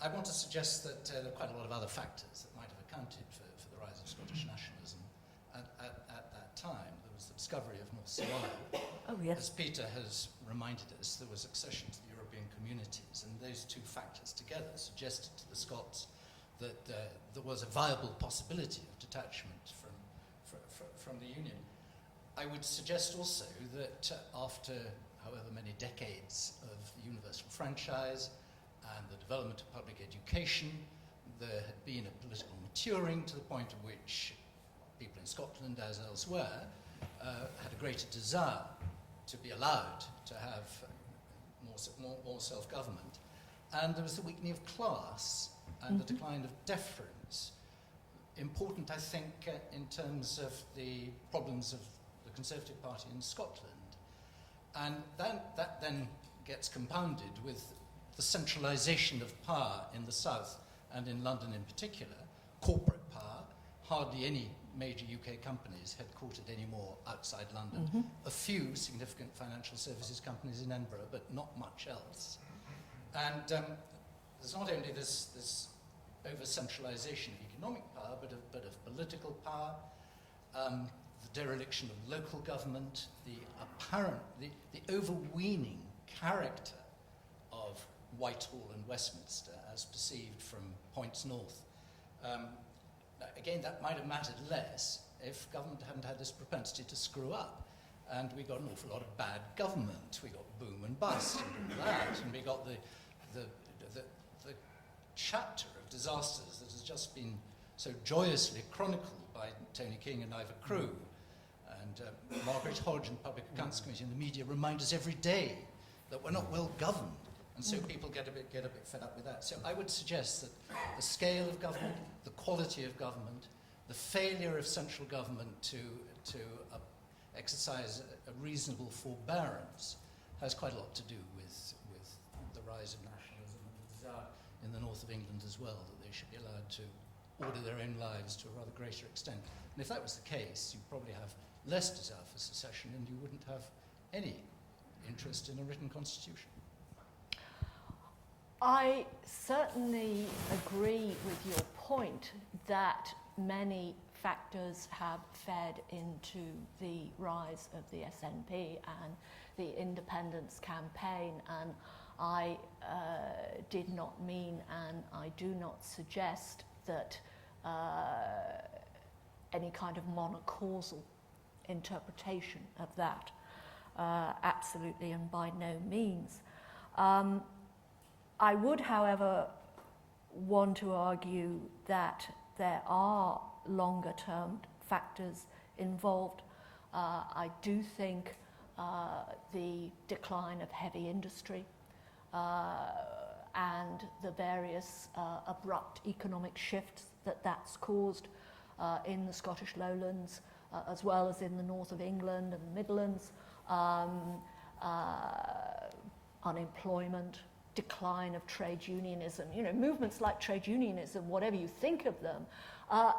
I want to suggest that there are quite a lot of other factors that might have accounted for the rise of Scottish nationalism at that time. There was the discovery of North Sea Oil. Oh, yes. As Peter has reminded us, there was accession to the European communities, and those two factors together suggested to the Scots that there was a viable possibility of detachment from the Union. I would suggest also that after however many decades of the universal franchise and the development of public education, there had been a political maturing to the point at which people in Scotland, as elsewhere, had a greater desire to be allowed to have more self-government. And there was the weakening of class and the decline of deference. Important, I think, in terms of the problems of the Conservative Party in Scotland. And that then gets compounded with the centralisation of power in the south and in London in particular, corporate power, hardly any major UK companies headquartered anymore outside London, a few significant financial services companies in Edinburgh, but not much else. And there's not only this over-centralisation of economic power, but of political power, the dereliction of local government, the overweening character of Whitehall and Westminster as perceived from points north. Again, that might have mattered less if government hadn't had this propensity to screw up. And we got an awful lot of bad government. We got boom and bust and all that. And we got the chapter of disasters that has just been so joyously chronicled by Tony King and Ivor Crewe. And Margaret Hodge and Public Accounts Committee and the media remind us every day that we're not well governed. And so people get a bit fed up with that. So I would suggest that the scale of government, the quality of government, the failure of central government to exercise a reasonable forbearance has quite a lot to do with the rise of nationalism and the desire in the north of England as well that they should be allowed to order their own lives to a rather greater extent. And if that was the case, you'd probably have less desire for secession and you wouldn't have any interest in a written constitution. I certainly agree with your point that many factors have fed into the rise of the SNP and the independence campaign, and I did not mean and I do not suggest that any kind of monocausal interpretation of that, absolutely and by no means. I would, however, want to argue that there are longer-term factors involved. I do think the decline of heavy industry and the various abrupt economic shifts that's caused in the Scottish Lowlands, as well as in the north of England and the Midlands, unemployment, decline of trade unionism. You know, movements like trade unionism, whatever you think of them,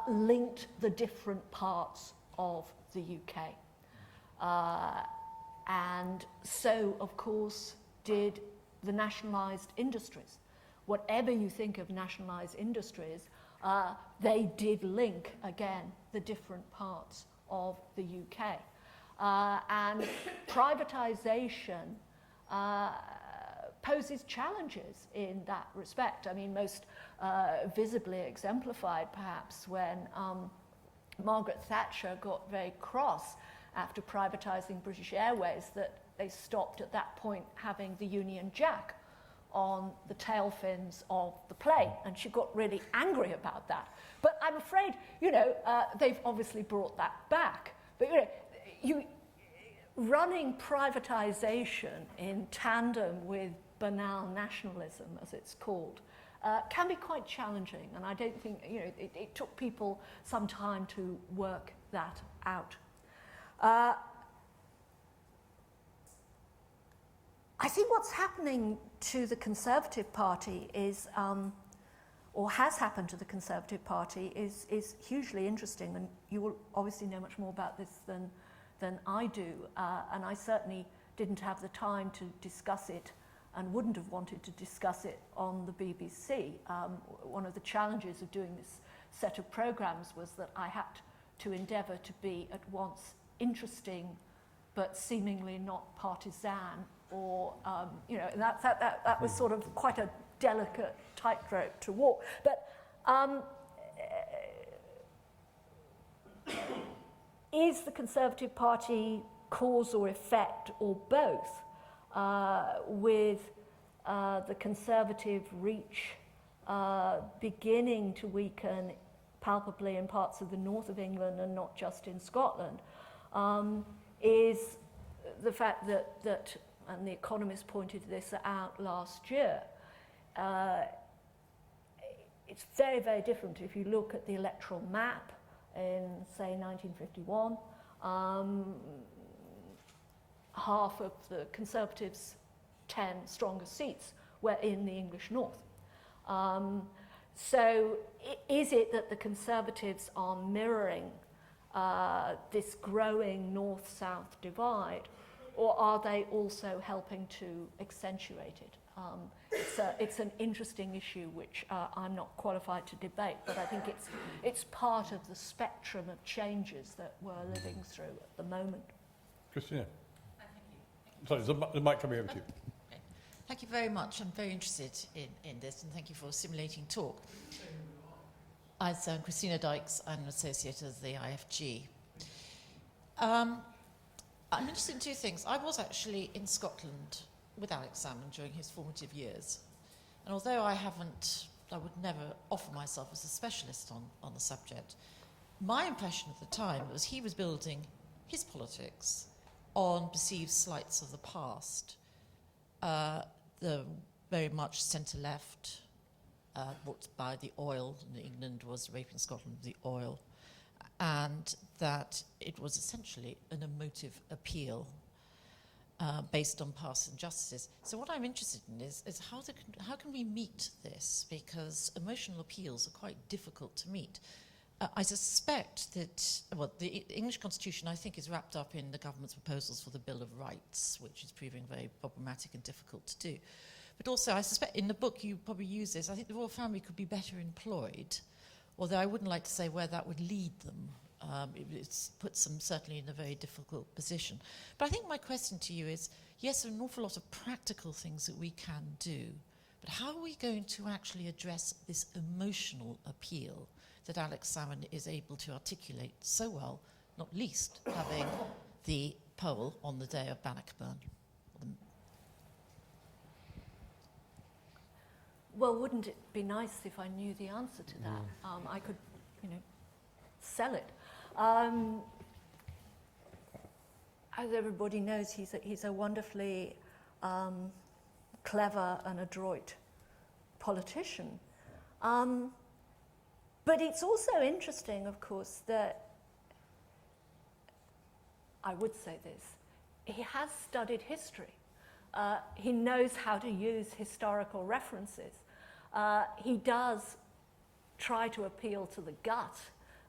linked the different parts of the UK. And so, of course, did the nationalised industries. Whatever you think of nationalised industries, they did link, again, the different parts of the UK. And privatisation poses challenges in that respect. I mean, most visibly exemplified, perhaps, when Margaret Thatcher got very cross after privatising British Airways, that they stopped at that point having the Union Jack on the tail fins of the plane, and she got really angry about that. But I'm afraid, you know, they've obviously brought that back. But you know, running privatisation in tandem with banal nationalism, as it's called, can be quite challenging, and I don't think, you know, it took people some time to work that out. I think what's happening to the Conservative Party is, or has happened to the Conservative Party, is hugely interesting, and you will obviously know much more about this than I do, and I certainly didn't have the time to discuss it and wouldn't have wanted to discuss it on the BBC. One of the challenges of doing this set of programmes was that I had to endeavour to be at once interesting but seemingly not partisan, or, you know, that was sort of quite a delicate tightrope to walk. But is the Conservative Party cause or effect, or both, with the Conservative reach beginning to weaken palpably in parts of the north of England and not just in Scotland, is the fact that, and The Economist pointed this out last year, it's very, very different if you look at the electoral map in, say, 1951. Half of the Conservatives' 10 strongest seats were in the English north. So is it that the Conservatives are mirroring this growing north-south divide, or are they also helping to accentuate it? It's an interesting issue which I'm not qualified to debate, but I think it's part of the spectrum of changes that we're living through at the moment. Christina. Sorry, the mic coming over to you. Okay. Thank you very much. I'm very interested in this, and thank you for a stimulating talk. I'm Christina Dykes. I'm an associate of the IFG. I'm interested in two things. I was actually in Scotland with Alex Salmond during his formative years. And although I would never offer myself as a specialist on the subject, my impression at the time was he was building his politics on perceived slights of the past. The very much centre-left, brought by the oil, and England was raping Scotland with the oil, and that it was essentially an emotive appeal based on past injustices. So what I'm interested in is how can we meet this? Because emotional appeals are quite difficult to meet. I suspect that, well, the English Constitution, I think, is wrapped up in the government's proposals for the Bill of Rights, which is proving very problematic and difficult to do. But also, I suspect in the book you probably use this, I think the royal family could be better employed, although I wouldn't like to say where that would lead them. It puts them certainly in a very difficult position. But I think my question to you is, yes, there are an awful lot of practical things that we can do, but how are we going to actually address this emotional appeal that Alex Salmond is able to articulate so well, not least having the poll on the day of Bannockburn? Well, wouldn't it be nice if I knew the answer to that? I could sell it. As everybody knows, he's a wonderfully clever and adroit politician. But it's also interesting, of course, that I would say this. He has studied history. He knows how to use historical references. He does try to appeal to the gut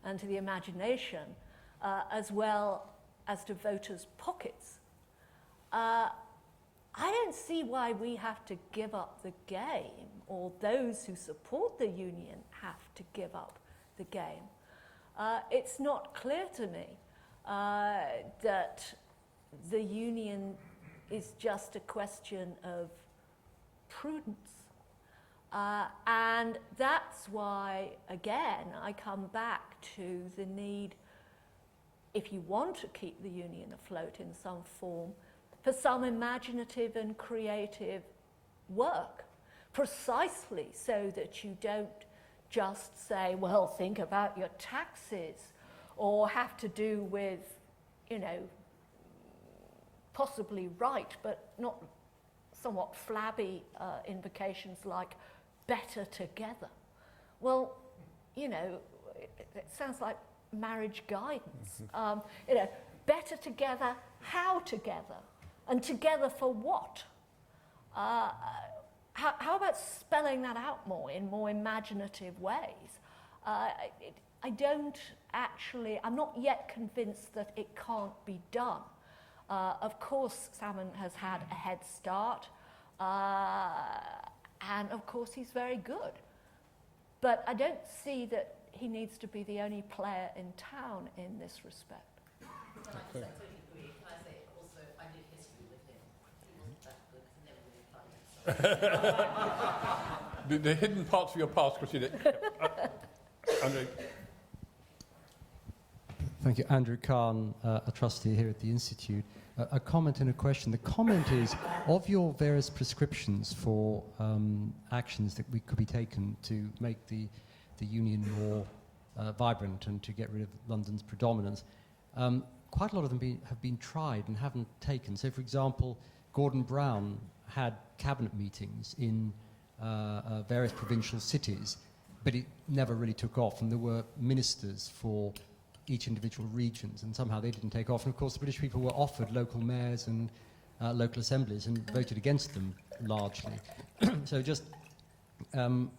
and to the imagination, as well as to voters' pockets. I don't see why we have to give up the game, or those who support the union have to give up the game. It's not clear to me that the union is just a question of prudence. And that's why, again, I come back to the need, if you want to keep the union afloat in some form, for some imaginative and creative work, precisely so that you don't just say, well, think about your taxes, or have to do with, possibly right, but not somewhat flabby invocations like better together. Well, it sounds like marriage guidance. Better together, how together? And together for what? How about spelling that out more in more imaginative ways? I'm not yet convinced that it can't be done. Of course, Salmon has had a head start, and of course he's very good. But I don't see that he needs to be the only player in town in this respect. I totally agree. Can I say also, I did history with him. He wasn't that good, because he never really applied it. The hidden parts of your past, Christina. Andrew. Thank you. Andrew Kahn, a trustee here at the Institute. A comment and a question. The comment is, of your various prescriptions for actions that could be taken to make the union more vibrant and to get rid of London's predominance, quite a lot of them have been tried and haven't taken. So, for example, Gordon Brown had cabinet meetings in various provincial cities, but it never really took off, and there were ministers for each individual regions, and somehow they didn't take off. And of course, the British people were offered local mayors and local assemblies and voted against them largely. So just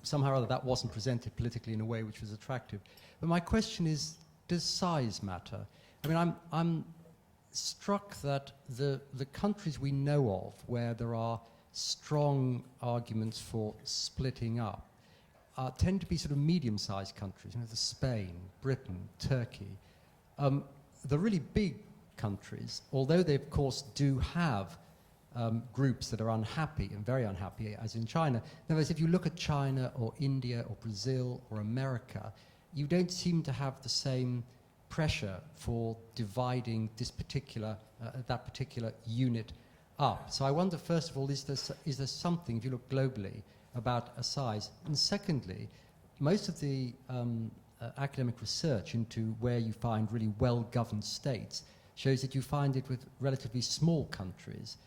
somehow or other that wasn't presented politically in a way which was attractive. But my question is, does size matter? I mean, I'm struck that the countries we know of where there are strong arguments for splitting up tend to be sort of medium-sized countries, the Spain, Britain, Turkey. The really big countries, although they of course do have groups that are unhappy and very unhappy, as in China. In other words, if you look at China or India or Brazil or America, you don't seem to have the same pressure for dividing this particular, that particular unit up. So I wonder, first of all, is there something, if you look globally, about a size? And secondly, most of the academic research into where you find really well-governed states shows that you find it with relatively small countries.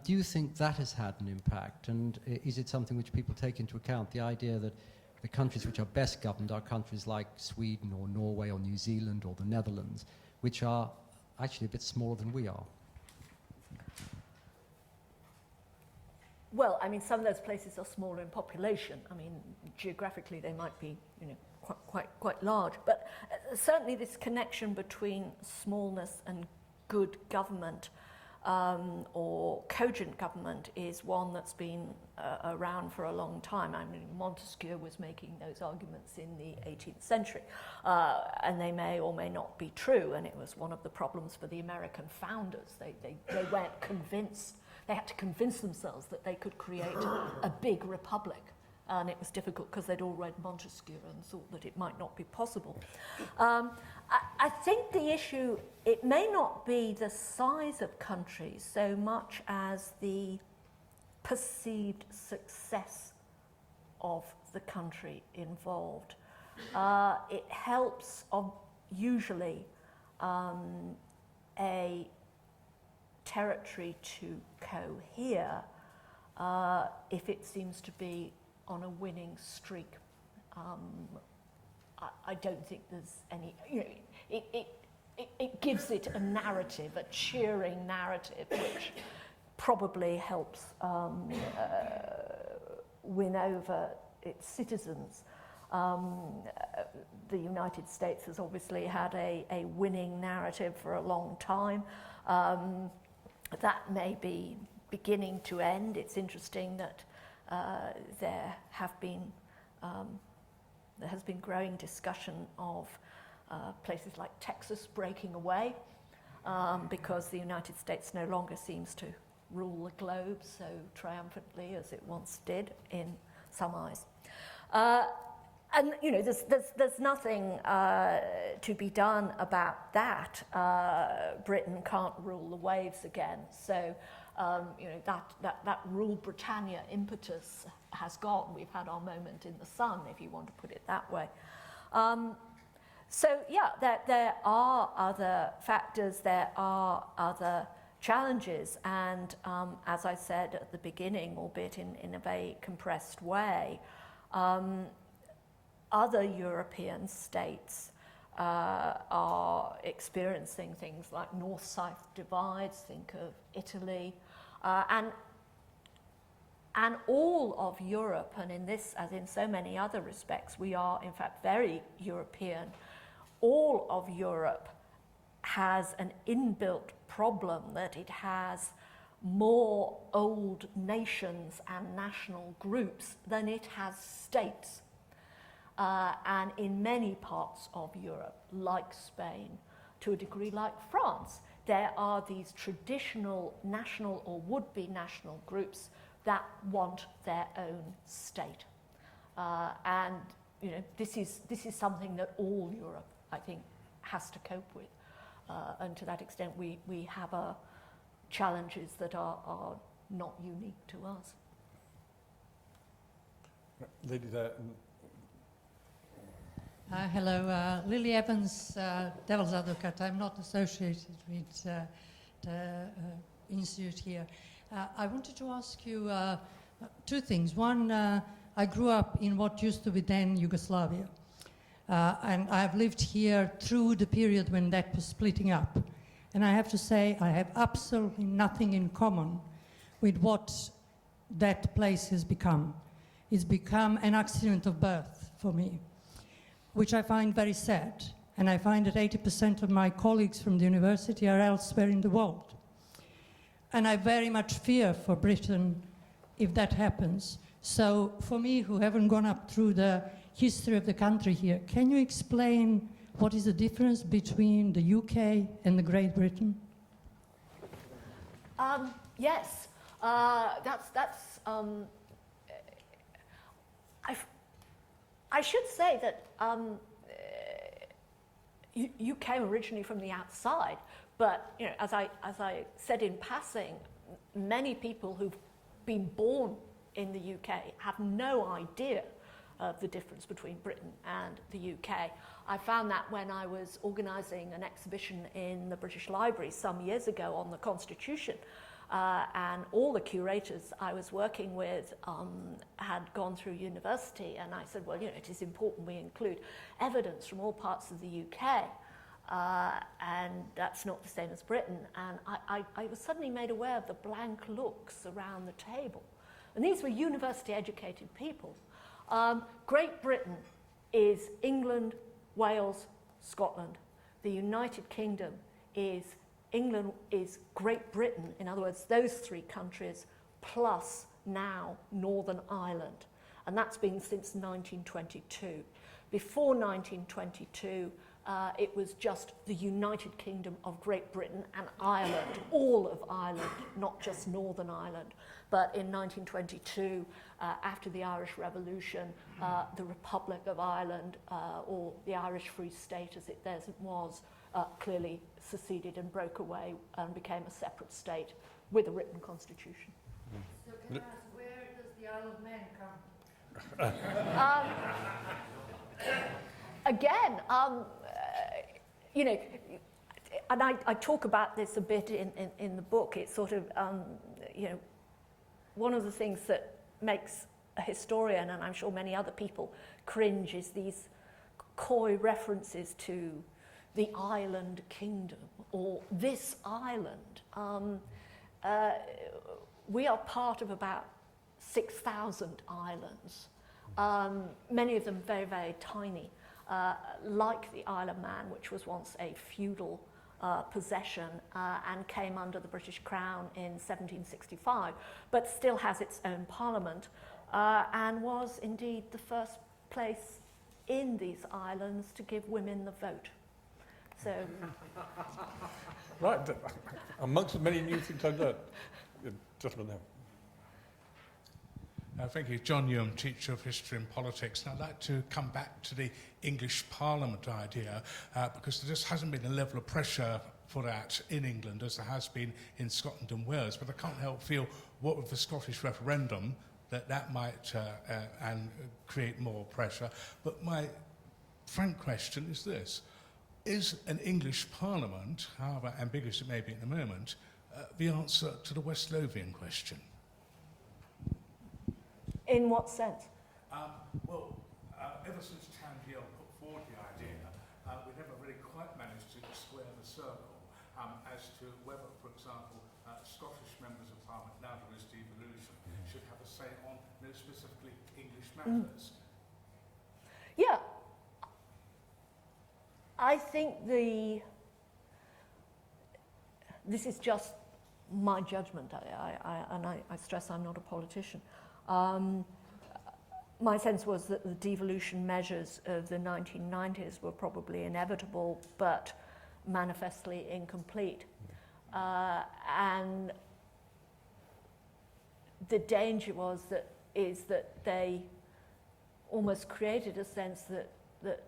Do you think that has had an impact? And is it something which people take into account, the idea that the countries which are best governed are countries like Sweden or Norway or New Zealand or the Netherlands, which are actually a bit smaller than we are? Well, I mean, some of those places are smaller in population. I mean, geographically they might be, quite large. But certainly this connection between smallness and good government or cogent government is one that's been around for a long time. I mean, Montesquieu was making those arguments in the 18th century, and they may or may not be true, and it was one of the problems for the American founders. They weren't convinced. They had to convince themselves that they could create a big republic, and it was difficult because they'd all read Montesquieu and thought that it might not be possible. I think the issue, it may not be the size of countries so much as the perceived success of the country involved. It helps usually a territory to cohere if it seems to be on a winning streak. I don't think there's any, it gives it a narrative, a cheering narrative, which probably helps win over its citizens. The United States has obviously had a winning narrative for a long time. That may be beginning to end. It's interesting that there has been growing discussion of places like Texas breaking away because the United States no longer seems to rule the globe so triumphantly as it once did in some eyes. And there's nothing to be done about that. Britain can't rule the waves again, so that rule Britannia impetus has gone. We've had our moment in the sun, if you want to put it that way. So yeah, there are other factors, there are other challenges, and as I said at the beginning, albeit in a very compressed way, other European states are experiencing things like north-south divides, think of Italy, and all of Europe, and in this, as in so many other respects, we are in fact very European. All of Europe has an inbuilt problem that it has more old nations and national groups than it has states. And in many parts of Europe, like Spain, to a degree like France, there are these traditional national or would-be national groups that want their own state. And this is something that all Europe, I think, has to cope with. And to that extent, we have challenges that are not unique to us. Lady there. Hello, Lily Evans, Devil's Advocate. I'm not associated with the institute here. I wanted to ask you two things. One, I grew up in what used to be then Yugoslavia. And I've lived here through the period when that was splitting up. And I have to say, I have absolutely nothing in common with what that place has become. It's become an accident of birth for me, which I find very sad. And I find that 80% of my colleagues from the university are elsewhere in the world. And I very much fear for Britain if that happens. So for me, who haven't gone up through the history of the country here, can you explain what is the difference between the UK and the Great Britain? Yes, I should say that you came originally from the outside, but as I said in passing, many people who've been born in the UK have no idea of the difference between Britain and the UK. I found that when I was organising an exhibition in the British Library some years ago on the Constitution, and all the curators I was working with had gone through university, and I said, well, it is important we include evidence from all parts of the UK, and that's not the same as Britain. And I was suddenly made aware of the blank looks around the table. And these were university-educated people. Great Britain is England, Wales, Scotland. The United Kingdom is England is Great Britain, in other words, those three countries, plus now Northern Ireland. And that's been since 1922. Before 1922, it was just the United Kingdom of Great Britain and Ireland, all of Ireland, not just Northern Ireland. But in 1922, after the Irish Revolution, the Republic of Ireland, or the Irish Free State as it was, clearly seceded and broke away and became a separate state with a written constitution. So can I ask, where does the Isle of Man come? again, you know, and I talk about this a bit in the book. It's sort of, you know, one of the things that makes a historian, and I'm sure many other people, cringe is these coy references to the island kingdom or this island. We are part of about 6,000 islands, many of them very, very tiny, like the Isle of Man, which was once a feudal possession and came under the British Crown in 1765, but still has its own parliament and was indeed the first place in these islands to give women the vote. So, Right, amongst the many new things I've learned. Gentleman there. Thank you. John Newham, teacher of history and politics. And I'd like to come back to the English Parliament idea because there just hasn't been a level of pressure for that in England as there has been in Scotland and Wales. But I can't help feel what with the Scottish referendum that might create more pressure. But my frank question is this. Is an English Parliament, however ambiguous it may be at the moment, the answer to the West Lothian question? in what sense? Ever since Tangiel put forward the idea, we never really quite managed to square the circle as to whether, for example, Scottish members of Parliament, now there is devolution, should have a say on specifically English matters. Yeah. I think this is just my judgment, and I stress I'm not a politician. My sense was that the devolution measures of the 1990s were probably inevitable, but manifestly incomplete. And the danger is that they almost created a sense that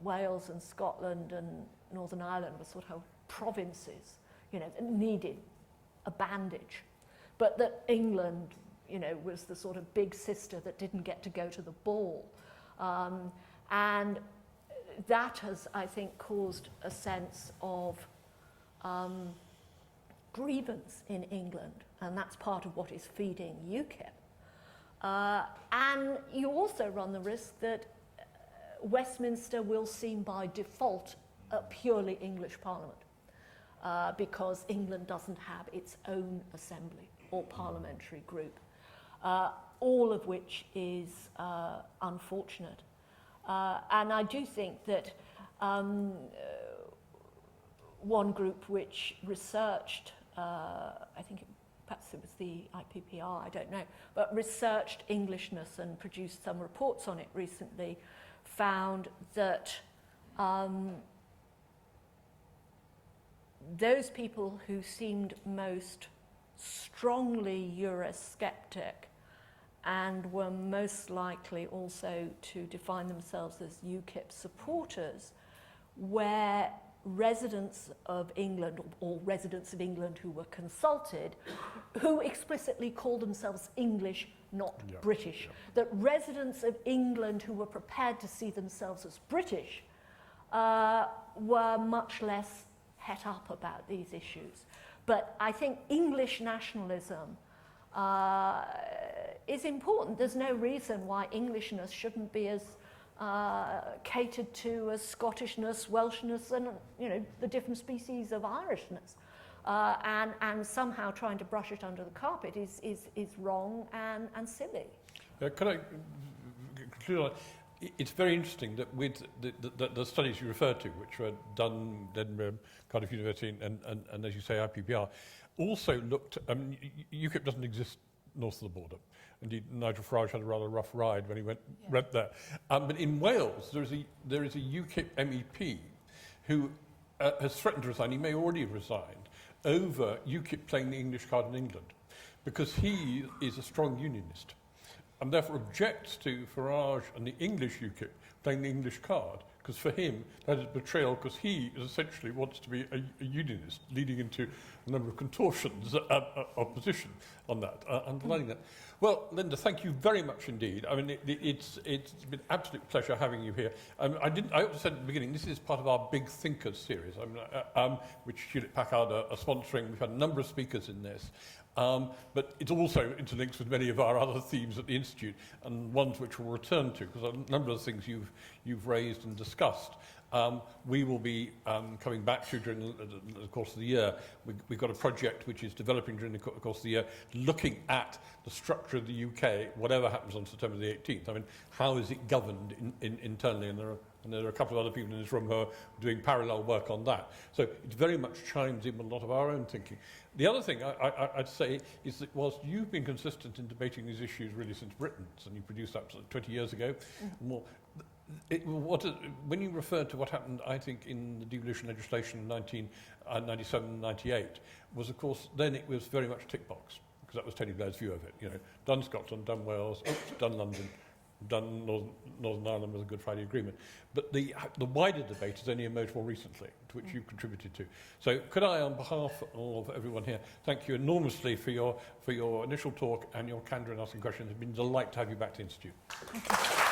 Wales and Scotland and Northern Ireland were sort of provinces, that needed a bandage, but that England, was the sort of big sister that didn't get to go to the ball. And that has, I think, caused a sense of grievance in England, and that's part of what is feeding UKIP. And you also run the risk that Westminster will seem by default a purely English parliament, because England doesn't have its own assembly or parliamentary group, all of which is unfortunate. And I do think that one group which researched, I think perhaps it was the IPPR, I don't know, but researched Englishness and produced some reports on it recently, found that those people who seemed most strongly Eurosceptic and were most likely also to define themselves as UKIP supporters were residents of England, or residents of England who were consulted, who explicitly called themselves English, not British. That residents of England who were prepared to see themselves as British were much less het up about these issues. But I think English nationalism is important. There's no reason why Englishness shouldn't be as catered to as Scottishness, Welshness, and the different species of Irishness. And somehow trying to brush it under the carpet is wrong and silly. Can I conclude on it's very interesting that with the studies you referred to, which were done at Edinburgh, Cardiff University, and as you say, IPPR, also looked, UKIP doesn't exist north of the border. Indeed, Nigel Farage had a rather rough ride when he went there. But in Wales, there is a UKIP MEP who has threatened to resign. He may already have resigned over UKIP playing the English card in England, because he is a strong unionist, and therefore objects to Farage and the English UKIP playing the English card, because for him that is betrayal, because he essentially wants to be a unionist, leading into a number of contortions of position on that, underlining that. Well, Linda, thank you very much indeed. I mean, it's been an absolute pleasure having you here. I also said at the beginning, this is part of our Big Thinkers series, which Hewlett-Packard are sponsoring. We've had a number of speakers in this. But it also interlinks with many of our other themes at the Institute, and ones which we'll return to, because a number of the things you've raised and discussed, we will be coming back to during the course of the year. We've got a project which is developing during the course of the year, looking at the structure of the UK, whatever happens on September the 18th. I mean, how is it governed internally? And there are a couple of other people in this room who are doing parallel work on that. So it very much chimes in with a lot of our own thinking. The other thing I'd say is that whilst you've been consistent in debating these issues really since Britain's, and you produced that 20 years ago, more, when you referred to what happened, I think, in the devolution legislation in 1997-98, was, of course, then it was very much tick box, because that was Tony Blair's view of it. You know, done Scotland, done Wales, done London, done Northern Ireland with a Good Friday Agreement. But the wider debate has only emerged more recently, to which you've contributed to. So could I, on behalf of everyone here, thank you enormously for your initial talk and your candour in asking questions. It's been a delight to have you back to the Institute. Thank you.